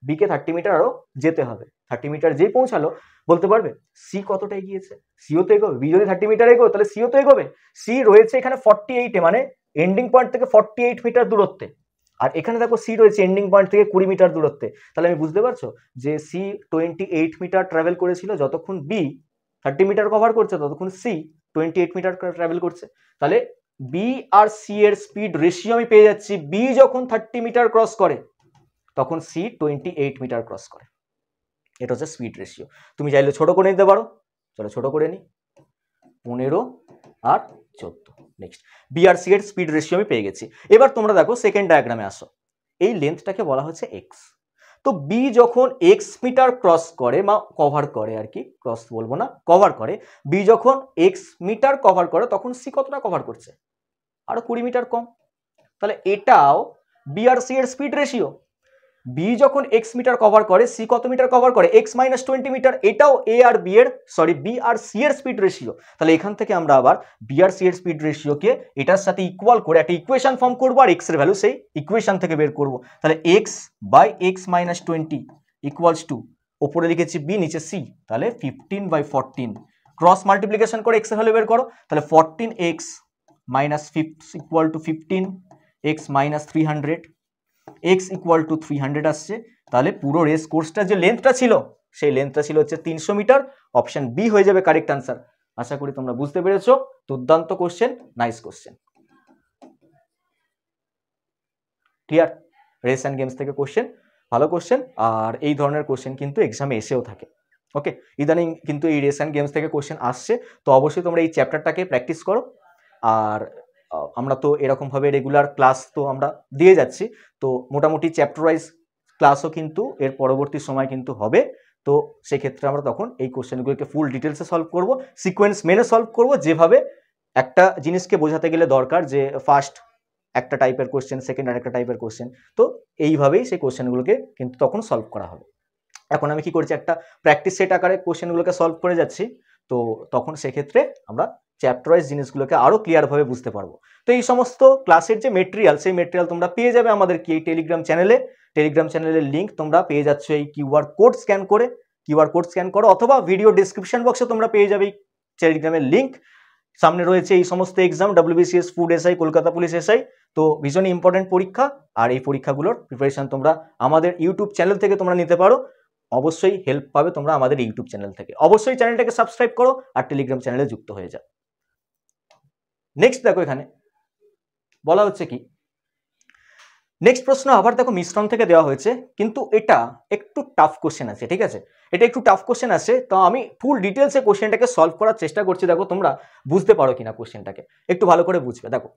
বি কে 30 মিটার আরো যেতে হবে। 30 মিটার যেই পৌঁছালো, বলতে পারবে সি কতটা এগিয়েছে, সিও তো এগোবে, বি যদি 30 মিটার এগোবে তাহলে সিও তো এগোবে। সি রয়েছে এখানে 48 মানে এন্ডিং পয়েন্ট থেকে 48 মিটার দূরত্বে, আর এখানে দেখো সি রয়েছে এন্ডিং পয়েন্ট থেকে 20 মিটার দূরত্বে। তাহলে আমি বুঝতে পারছো যে সি 28 মিটার ট্রাভেল করেছিল, যতক্ষণ বি 30 মিটার কভার করছে ততক্ষণ সি 28 মিটার ট্রাভেল করছে। তাহলে বি আর সি এর স্পিড রেশিও আমি পেয়ে যাচ্ছি, বি যখন 30 মিটার ক্রস করে তখন সি 28 মিটার ক্রস করে, এটা হচ্ছে স্পিড রেশিও। তুমি চাইলে ছোট করে নিতে পারো, চলো ছোট করে নি, 15 আর 14। নেক্সট বি আর সি এর স্পিড রেশিও আমি পেয়ে গেছি। এবার তোমরা দেখো সেকেন্ড ডায়াগ্রামে আসো, এই লেন্থটাকে বলা হচ্ছে এক্স। তো বি যখন এক্স মিটার ক্রস করে বা কভার করে, আর কি ক্রস বলবো না, কভার করে, বি যখন এক্স মিটার কভার করে তখন সি কতটা কভার করছে, আরো 20 মিটার কম। তাহলে এটাও বি আর সি এর স্পিড রেশিও, বি যখন এক্স মিটার কভার করে সি কত মিটার কভার করে, এক্স মাইনাস 20 মিটার, এটাও এ আর বি এর বি আর সি এর স্পিড রেশিও। তাহলে এখান থেকে আমরা আবার বি আর সি এর স্পিড রেশিওকে এটার সাথে ইকুয়াল করে একটা ইকুয়েশন ফর্ম করবো, আর এক্স এর ভ্যালু সেই ইকুয়েশন থেকে বের করবো। তাহলে x by x minus 20 equals to, ওপরে লিখেছি বি নিচে সি, তাহলে 15/14, ক্রস মাল্টিপ্লিকেশন করে এক্স এর ভ্যালু বের করো, তাহলে 14x minus equal to 15, x minus 300, x equal to 300 আসছে। তাহলে পুরো রেস কোর্সটা যে লেন্থটা ছিল, সেই লেন্থটা ছিল হচ্ছে 300 মিটার। অপশন বি হয়ে যাবে কারেক্ট আনসার। আশা করি তোমরা বুঝতে পেরেছো, দুর্দান্ত question, nice question, clear. Race and games থেকে কোশ্চেন, ভালো কোশ্চেন, আর এই ধরনের কোশ্চেন কিন্তু এক্সামে এসেও থাকে। ওকে, ইদানিং কিন্তু এই রেস অ্যান্ড গেমস থেকে কোশ্চেন আসছে, তো অবশ্যই তোমরা এই চ্যাপ্টারটাকে প্র্যাকটিস করো। আর আমরা তো এরকমভাবে রেগুলার ক্লাস তো আমরা দিয়ে যাচ্ছি, তো মোটামুটি চ্যাপ্টার ওয়াইজ ক্লাসও কিন্তু এর পরবর্তী সময় কিন্তু হবে। তো সেক্ষেত্রে আমরা তখন এই কোশ্চেনগুলোকে ফুল ডিটেলসে সলভ করব, সিকোয়েন্স মেনে সলভ করব, যেভাবে একটা জিনিসকে বোঝাতে গেলে দরকার যে ফার্স্ট একটা টাইপের কোশ্চেন, সেকেন্ড আর একটা টাইপের কোশ্চেন, তো এইভাবেই সেই কোশ্চেনগুলোকে কিন্তু তখন সলভ করা হবে। এখন আমি কি করছি, একটা প্র্যাকটিস সেট আকারে কোশ্চেনগুলোকে সলভ করে যাচ্ছি, তো তখন সেক্ষেত্রে আমরা চ্যাপ্টার ওয়াইজ জিনিসগুলোকে আরো ক্লিয়ারভাবে বুঝতে পারবো। তো এই সমস্ত ক্লাসের যে মেটেরিয়াল, সেই মেটেরিয়াল তোমরা পেয়ে যাবে আমাদের কি এই টেলিগ্রাম চ্যানেলের লিঙ্ক তোমরা পেয়ে যাচ্ছ এই কিউআর কোড স্ক্যান করে, কিউআর কোড স্ক্যান করো, অথবা ভিডিও ডিসক্রিপশন বক্সে তোমরা পেয়ে যাবে এই টেলিগ্রামের লিঙ্ক। সামনে রয়েছে এই সমস্ত exam, WBCS, food SI, Kolkata police SI, তো ভীষণই ইম্পর্টেন্ট পরীক্ষা, আর এই পরীক্ষাগুলোর প্রিপারেশন তোমরা আমাদের ইউটিউব চ্যানেল থেকে তোমরা নিতে পারো। অবশ্যই হেল্প পাবে তোমরা আমাদের ইউটিউব চ্যানেল থেকে। অবশ্যই চ্যানেলটাকে সাবস্ক্রাইব করো আর টেলিগ্রাম চ্যানেলে যুক্ত হয়ে যাও। নেক্সট দেখো, এখানে বলা হচ্ছে কি, নেক্সট প্রশ্ন আবার দেখো মিশ্রণ থেকে দেওয়া হয়েছে, কিন্তু এটা একটু টাফ কোশ্চেন আছে, ঠিক আছে, এটা একটু টাফ কোশ্চেন আছে, তো আমি ফুল ডিটেলসে কোশ্চেনটাকে সলভ করার চেষ্টা করছি। দেখো তোমরা বুঝতে পারো কিনা কোশ্চেনটাকে, একটু ভালো করে বুঝবে। দেখো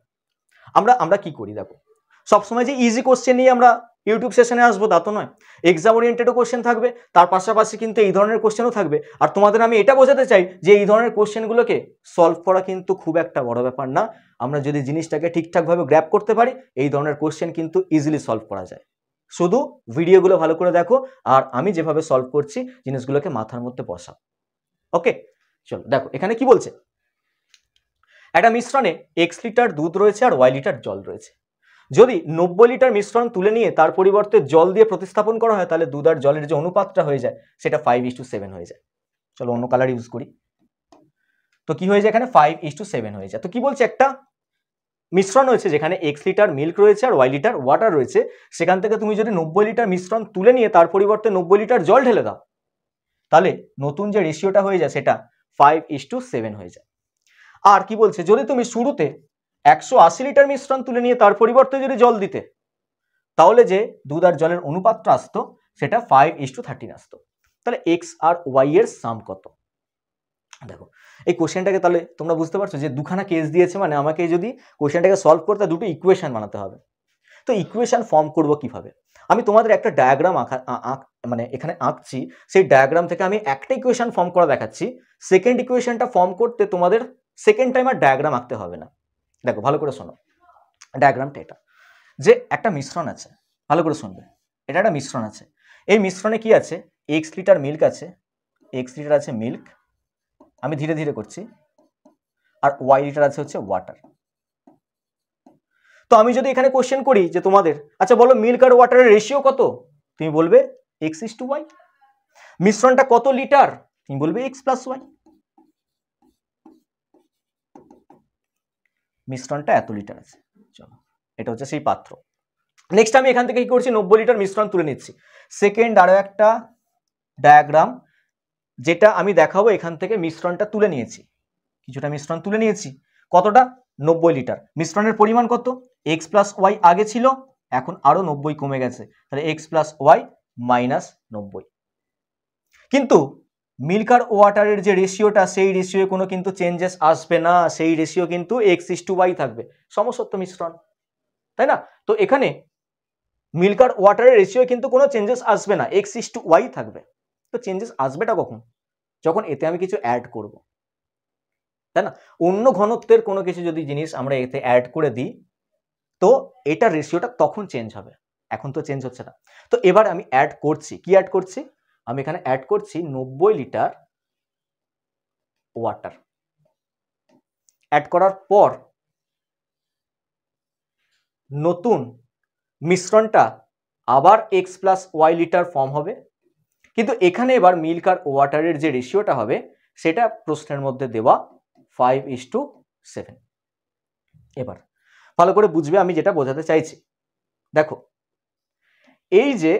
আমরা কি করি, দেখো সবসময় যে ইজি কোশ্চেন নিয়ে আমরা ইউটিউব সেশনে আসবো তা তো নয়, এক্সাম ওরিয়েন্টেডও কোশ্চেন থাকবে, তার পাশাপাশি কিন্তু এই ধরনের কোশ্চেনও থাকবে। আর তোমাদের আমি এটা বোঝাতে চাই যে এই ধরনের কোশ্চেনগুলোকে সলভ করা কিন্তু খুব একটা বড় ব্যাপার না, আমরা যদি জিনিসটাকে ঠিকঠাকভাবে গ্র্যাব করতে পারি এই ধরনের কোশ্চেন কিন্তু ইজিলি সলভ করা যায়। শুধু ভিডিওগুলো ভালো করে দেখো, আর আমি যেভাবে সলভ করছি জিনিসগুলোকে মাথার মধ্যে বসাও। ওকে, চলো দেখো এখানে কি বলছে, একটা মিশ্রণে x লিটার দুধ রয়েছে আর y লিটার জল রয়েছে। যদি 90 লিটার মিশ্রণ তুলে নিয়ে তার পরিবর্তে জল দিয়ে প্রতিস্থাপন করা হয়, তাহলে দুধ আর জলের যে অনুপাতটা হয়ে যায় সেটা 5:7 হয়ে যায়। চলো অন্য কালার ইউজ করি, তো কি হয়ে যায়, এখানে 5:7 হয়ে যায়। তো কি বলছে, একটা মিশ্রণ রয়েছে যেখানে x লিটার মিল্ক রয়েছে আর y লিটার ওয়াটার রয়েছে, সেখান থেকে তুমি যদি 90 লিটার মিশ্রণ তুলে নিয়ে তার পরিবর্তে 90 লিটার জল ঢেলে দাও, তাহলে নতুন যে রেশিওটা হয়ে যায় সেটা 5:7 হয়ে যায়। আর কি বলছে, যদি তুমি শুরুতে 180 লিটার মিশ্রণ তুলে নিয়ে তার পরিবর্তে যদি জল দিতে, তাহলে যে দুধ আর জলের অনুপাতটা আসতো সেটা 5:13 আসতো। তাহলে x আর y এর সাম কত, দেখো এই কোশ্চেনটাকে তাহলে তোমরা বুঝতে পারছো যে দুখানা কেস দিয়েছে, মানে আমাকে যদি কোশ্চেনটাকে সলভ করতে দুটো ইকুয়েশন বানাতে হবে। তো ইকুয়েশন ফর্ম করব কিভাবে? আমি তোমাদের একটা ডায়াগ্রাম মানে এখানে আঁকছি, সেই ডায়াগ্রাম থেকে আমি একটা ইকুয়েশন ফর্ম করা দেখাচ্ছি। সেকেন্ড ইকুয়েশনটা ফর্ম করতে তোমাদের সেকেন্ড টাইম আর ডায়াগ্রাম আঁকতে হবে না। দেখো ভালো করে শোনো, ডায়াগ্রামটা এটা, যে একটা মিশ্রণ আছে, ভালো করে শুনবে, এটা একটা মিশ্রণ আছে। এই মিশ্রণে কি আছে? এক্স লিটার মিল্ক আছে, এক্স লিটার আছে মিল্ক, আমি ধীরে ধীরে করছি, আর ওয়াই লিটার আছে হচ্ছে ওয়াটার। তো আমি যদি এখানে কোশ্চেন করি যে তোমাদের, আচ্ছা বলো মিল্ক আর ওয়াটারের রেশিও কত, তুমি বলবে x:y। মিশ্রণটা কত লিটার, তুমি বলবে x+y। মিশ্রণটা এত লিটার আছে, চলো এটা হচ্ছে সেই পাত্র। নেক্সট আমি এখান থেকে কি করছি, 90 লিটার মিশ্রণ তুলে নিচ্ছি। সেকেন্ড আরো একটা ডায়াগ্রাম, যেটা আমি দেখাবো, এখান থেকে মিশ্রণটা তুলে নিয়েছি, কিছুটা মিশ্রণ তুলে নিয়েছি। কতটা? 90 লিটার। মিশ্রণের পরিমাণ কত? x+y আগে ছিল, এখন আরো 90 কমে গেছে, তাহলে x+y -90। কিন্তু মিল্ক আর ওয়াটারের যে রেশিওটা, সেই রেশিও কোনো কিন্তু চেঞ্জেস আসবে না, সেই রেশিও কিন্তু x:y থাকবে, সমসত্ব মিশ্রণ, তাই না? তো এখানে মিল্ক আর ওয়াটারের রেশিও কিন্তু কোনো চেঞ্জেস আসবে না, x:y থাকবে। তো চেঞ্জেস আসবেটা কখন? যখন এতে আমি কিছু অ্যাড করব, তাই না? অন্য ঘনত্বের কোনো কিছু যদি জিনিস আমরা এতে অ্যাড করে দিই, তো এটা রেশিওটা তখন চেঞ্জ হবে, এখন তো চেঞ্জ হচ্ছে না। তো এবার আমি অ্যাড করছি, কি অ্যাড করছি? আমি এখানে অ্যাড করছি 90 লিটার ওয়াটার। অ্যাড করার পর নতুন মিশ্রণটা আবার x+y লিটার ফর্ম হবে, কিন্তু এখানে এবার মিল্ক আর ওয়াটারের যে রেশিওটা হবে সেটা প্রশ্নের মধ্যে দেওয়া 5:7। এবার ভালো করে বুঝবে আমি যেটা বোঝাতে চাইছি। দেখো এই যে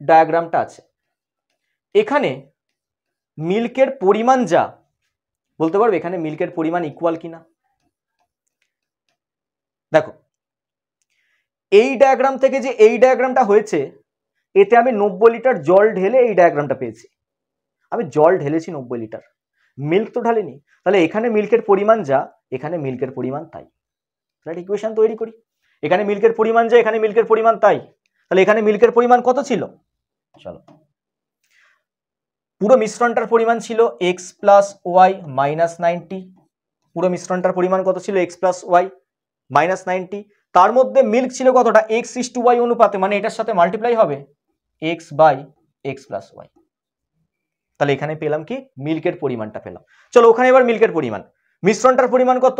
ডায়াগ্রামটা আছে, এখানে মিল্কের পরিমাণ যা, বলতে পারবে এখানে মিল্কের পরিমাণ ইকুয়াল কিনা? দেখো এই ডায়াগ্রাম থেকে যে এই ডায়াগ্রামটা হয়েছে, এতে আমি 90 লিটার জল ঢেলে এই ডায়াগ্রামটা পেয়েছি। আমি জল ঢেলেছি 90 লিটার, মিল্ক তো ঢালিনি, তাহলে এখানে মিল্কের পরিমাণ যা, এখানে মিল্কের পরিমাণ তাই। তাহলে ইকুয়েশন তৈরি করি, এখানে মিল্কের পরিমাণ যা, এখানে মিল্কের পরিমাণ তাই, তাহলে এখানে মিল্কের পরিমাণ কত ছিল? চলো, পুরো মিশ্রণটার পরিমাণ ছিল x+y -90। পুরো মিশ্রণটার পরিমাণ কত ছিল? x+y -90। তার মধ্যে মিল্ক ছিল কতটা? x:y অনুপাতে, মানে এটার সাথে মাল্টিপ্লাই হবে x/x+y। তাহলে এখানে পেলাম কি? মিল্কের পরিমাণটা পেলাম। চলো ওখানে এবার মিল্কের পরিমাণ, মিশ্রণটার পরিমাণ কত?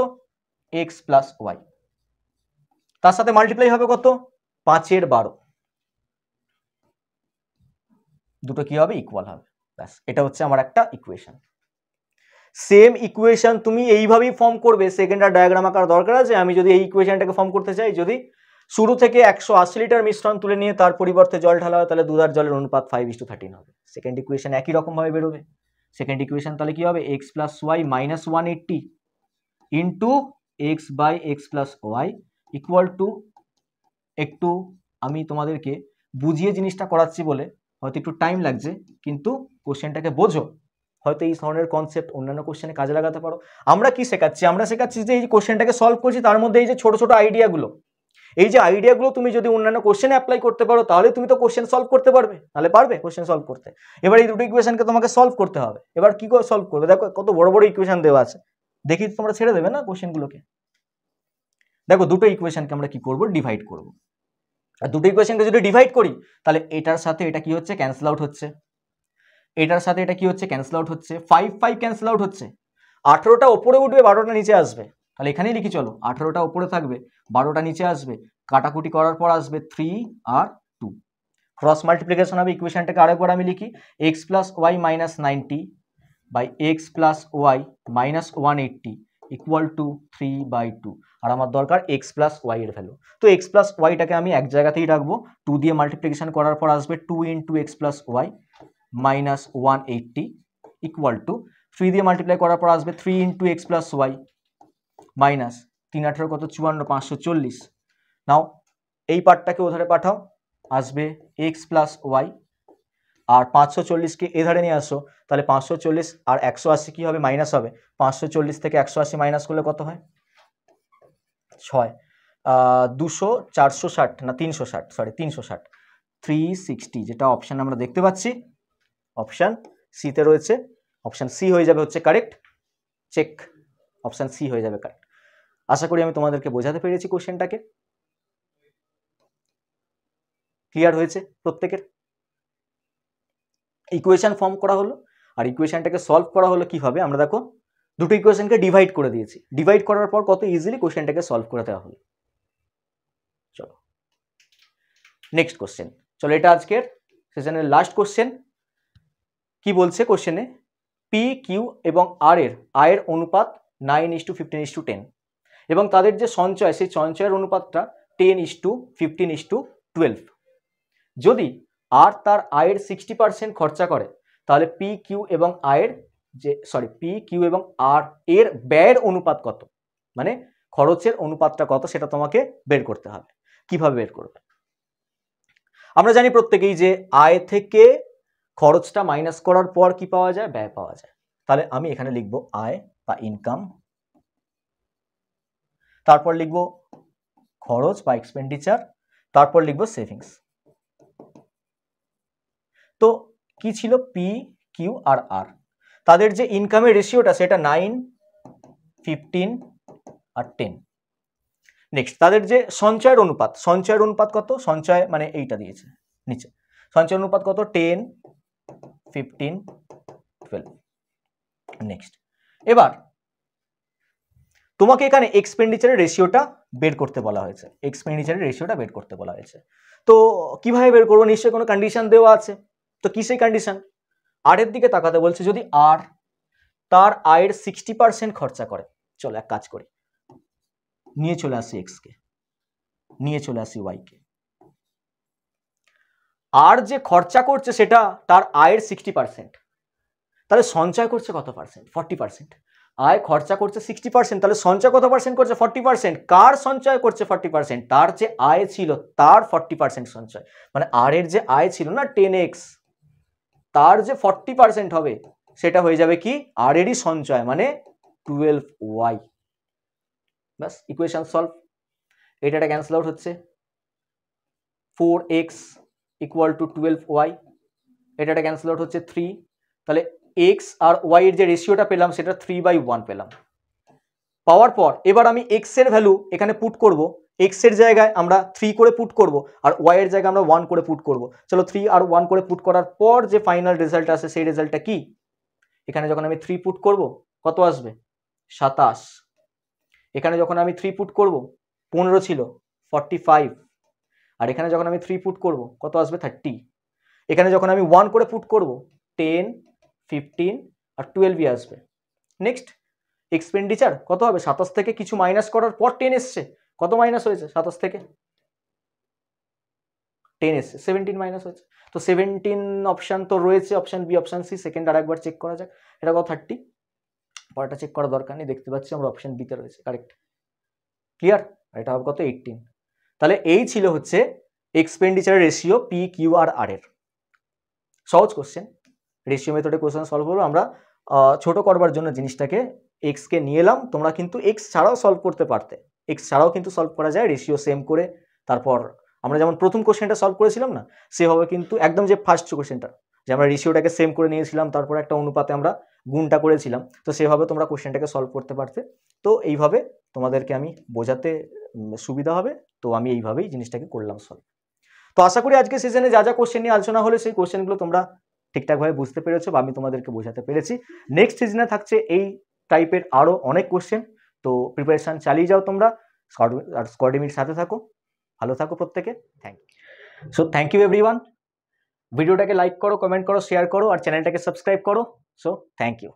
x+y, তার সাথে মাল্টিপ্লাই হবে কত? 5/12। দুটো কি হবে? ইকুয়াল হবে। ব্যাস, এটা হচ্ছে আমার একটা ইকুয়েশন। সেম ইকুয়েশন তুমি এইভাবেই ফর্ম করবে। সেকেন্ড আর ডায়াগ্রাম আঁকার দরকার আছে? আমি যদি এই ইকুয়েশনটাকে ফর্ম করতে চাই, যদি শুরু থেকে 180 লিটার মিশ্রণ তুলে নিয়ে তার পরিবর্তে জল ঢালা হয়, তাহলে দুধ আর জলের অনুপাত 5:13 হবে। সেকেন্ড ইকুয়েশন একই রকম ভাবে বেরোবে। সেকেন্ড ইকুয়েশন তাহলে কি হবে? x+y -180 into x/x+y equal to, একটু আমি তোমাদেরকে বুঝিয়ে জিনিসটা করাচ্ছি বলে হয়তো একটু টাইম লাগছে, কিন্তু কোশ্চেনটাকে বোঝো, হয়তো এই ধরনের কনসেপ্ট অন্যান্য কোশ্চেনে কাজে লাগাতে পারো। আমরা কি শেখাচ্ছি? আমরা শেখাচ্ছি যে এই যে কোশ্চেনটাকে সলভ করছি, তার মধ্যে এই যে ছোট ছোট আইডিয়াগুলো, এই যে আইডিয়াগুলো তুমি যদি অন্যান্য কোশ্চেনে অ্যাপ্লাই করতে পারো, তাহলে তুমি তো কোশ্চেন সলভ করতে পারবে, নাহলে পারবে কোশ্চেন সলভ করতে? এবার এই দুটো ইকুয়েশনকে তোমাকে সলভ করতে হবে। এবার কি করে সলভ করবে? দেখো কত বড় বড় ইকুয়েশন দেওয়া আছে, দেখি তোমরা ছেড়ে দেবে না কোশ্চেনগুলোকে? দেখো দুটো ইকুয়েশনকে আমরা কি করব? ডিভাইড করব। আর দুটো ইকুয়েশনকে যদি ডিভাইড করি, তাহলে এটার সাথে এটা কি হচ্ছে? ক্যান্সেল আউট হচ্ছে। এটার সাথে এটা কি হচ্ছে? ক্যান্সেল আউট হচ্ছে। 5 ক্যান্সেল আউট হচ্ছে। 18টা ওপরে উঠবে, 12টা নিচে আসবে। তাহলে এখানেই লিখি, চলো 18টা ওপরে থাকবে, 12টা নিচে আসবে, কাটাকুটি করার পর আসবে 3 আর 2। ক্রস মাল্টিপ্লিকেশন হবে। ইকুয়েশনটাকে আরেকবার আমি লিখি, x+y -90 by x+y -180 equal to 3/2। আর আমার দরকার x+y এর ভ্যালু। তো x+y-টাকে আমি এক জায়গাতেই রাখবো, 2 দিয়ে মাল্টিপ্লিকেশন করার পর আসবে 2 × x+y -180 ইকুয়াল টু 3 দিয়ে মাল্টিপ্লাই করার পর আসবে 3 × x+y মাইনাস 3×18 কত? 54, 540। নাও এই পার্টটাকে ওধারে পাঠাও, আসবে x+y আর 540কে এ ধারে নিয়ে আসো, তাহলে 540 আর 180 কি হবে, মাইনাস হবে। 540 থেকে 180 মাইনাস করলে কত হয়, 6। 200, 460 না 360, সরি 360, 360, যেটা অপশান আমরা দেখতে পাচ্ছি অপশান সিতে রয়েছে। অপশান সি হয়ে যাবে হচ্ছে কারেক্ট। চেক, অপশান সি হয়ে যাবে কারেক্ট। আশা করি আমি তোমাদেরকে বোঝাতে পেরেছি কোশ্চেনটাকে। ক্লিয়ার হয়েছে প্রত্যেকের? ইকুয়েশন ফর্ম করা হলো, আর ইকুয়েশনটাকে সলভ করা হলো কিভাবে, আমরা দেখো দুটো ইকুয়েশনকে ডিভাইড করে দিয়েছি। ডিভাইড করার পর কত ইজিলি কোশ্চেনটাকে সলভ করে দেওয়া হলো। চলো নেক্সট কোশ্চেন। চলো এটা আজকের সেশনের লাস্ট কোশ্চেন। কি বলছে কোশ্চেনে, পি কিউ এবং আর এর আয়ের অনুপাত 9:15:10 এবং তাদের যে সঞ্চয়, সেই সঞ্চয়ের অনুপাতটা 10:15:12। যদি আর তার আয়ের 60% খরচা করে, তাহলে পি কিউ এবং আর এর ব্যয়ের অনুপাত কত, মানে খরচের অনুপাতটা কত, সেটা তোমাকে বের করতে হবে। কিভাবে বের করবে? আমরা জানি প্রত্যেকেই যে আয় থেকে খরচটা মাইনাস করার পর কি পাওয়া যায়, ব্যয় পাওয়া যায়। তাহলে আমি এখানে লিখবো আয় বা ইনকাম, তারপর লিখবো খরচ বা এক্সপেন্ডিচার, তারপর লিখবো সেভিংস। তো কি ছিল, পি কিউ আর আর, তাদের যে ইনকামের রেশিওটা সেটা 9, 15 আর 10। নেক্সট তাদের যে সঞ্চয়ের অনুপাত, সঞ্চয়ের অনুপাত কত, সঞ্চয় মানে এইটা দিয়েছে নিচে, সঞ্চয় অনুপাত কত, 10, 15, 12। নেক্সট এবার তোমাকে এখানে এক্সপেন্ডিচারের রেশিওটা বের করতে বলা হয়েছে, এক্সপেন্ডিচারের রেশিওটা বের করতে বলা হয়েছে। তো কিভাবে বের করবো, নিশ্চয়ই কোনো কন্ডিশন দেওয়া আছে। তো কি সেই কন্ডিশন, আর এর দিকে তাকাতে বলছে, যদি আর তার আয়ের 60% খরচা করে, চলো এক কাজ করি, নিয়ে চলে আসি এক্স কে, নিয়ে চলে আসি ওয়াই কে। আর যে খরচা করছে সেটা তার আয়ের 60%, তাহলে সঞ্চয় করছে কত পার্সেন্ট, 40%। আয় খরচা করছে 60%, তাহলে সঞ্চয় কত পার্সেন্ট করছে, 40%। কার সঞ্চয় করছে 40%, তার যে আয় ছিল তার 40% সঞ্চয়, মানে আর এর যে আয় ছিল না 10x, তার যে 40% হবে সেটা হয়ে যাবে কি, আর এরই সঞ্চয়, মানে 12y। ব্যাস, ইকুয়েশন সলভ। এটা ক্যান্সেল আউট হচ্ছে, 4x ইকুয়াল টু 12y, এটা ক্যান্সেল আউট হচ্ছে 3। তাহলে x আর y এর যে রেশিওটা পেলাম সেটা 3/1 পেলাম। পাওয়ার পর এবার আমি x এর ভ্যালু এখানে পুট করব, x এর জায়গায় আমরা 3 করে পুট করব, আর y এর জায়গায় আমরা 1 করে পুট করব। চলো 3 আর 1 করে পুট করার পর যে ফাইনাল রেজাল্ট আসে সেই রেজাল্টটা কি, এখানে যখন আমি 3 পুট করব কত আসবে, 27। এখানে যখন আমি 3 পুট করব 15 ছিল 45, আর এখানে যখন আমি 3 পুট করব কত আসবে, 30। এখানে যখন আমি 1 করে পুট করব 10, 15 আর 12 আসবে। নেক্সট এক্সপেন্ডিচার কত হবে, 27 থেকে কিছু মাইনাস করার পর 10 এসছে, কত মাইনাস হয়েছে 27 থেকে, 10 এসছে, 17 মাইনাস হয়েছে। তো 17 অপশন তো রয়েছে, option B, option C, second আর একবার চেক করা যাক, এটা কত 30, পরেরটা চেক করার দরকার নেই, দেখতে পাচ্ছি আমরা অপশন বিতে রয়েছে কারেক্ট। ক্লিয়ার? এটা হবে কত, 18। তাহলে এই ছিল হচ্ছে expenditure ratio P Q R আর এর। সহজ কোশ্চেন, রেশিও মেথডে কোশ্চেন সলভ করবো আমরা। ছোট করবার জন্য জিনিসটাকে এক্স কে নিয়ে এলাম, তোমরা কিন্তু এক্স ছাড়াও সলভ করতে পারতে, এক্স ছাড়াও কিন্তু সলভ করা যায়, রেশিও সেম করে। তারপর আমরা যেমন প্রথম কোশ্চেনটা সলভ করেছিলাম না, সেভাবে কিন্তু একদম যে ফার্স্ট কোশ্চেনটা, যে আমরা রেশিওটাকে সেম করে নিয়েছিলাম, তারপর একটা অনুপাতে আমরা গুণটা করেছিলাম, তো সেভাবে তোমরা কোশ্চেনটাকে সলভ করতে পারতে। তো এইভাবে তোমাদেরকে আমি বোঝাতে সুবিধা হবে, তো আমি এইভাবেই জিনিসটাকে করলাম সলভ। তো আশা করি আজকে সেশনে যা যা কোশ্চেন নিয়ে আলোচনা হলে সেই কোশ্চেনগুলো তোমরা ঠিকঠাকভাবে বুঝতে পেরেছো বা আমি তোমাদেরকে বোঝাতে পেরেছি। নেক্সট সিজনে থাকছে এই টাইপের আরও অনেক কোশ্চেন, তো প্রিপারেশন চালিয়ে যাও তোমরা, আর স্কোয়াডিমির সাথে থাকো, ভালো থাকো প্রত্যেকে। Thank you everyone. ভিডিওটাকে লাইক করো, কমেন্ট করো, শেয়ার করো, আর চ্যানেলটাকে সাবস্ক্রাইব করো। So thank you.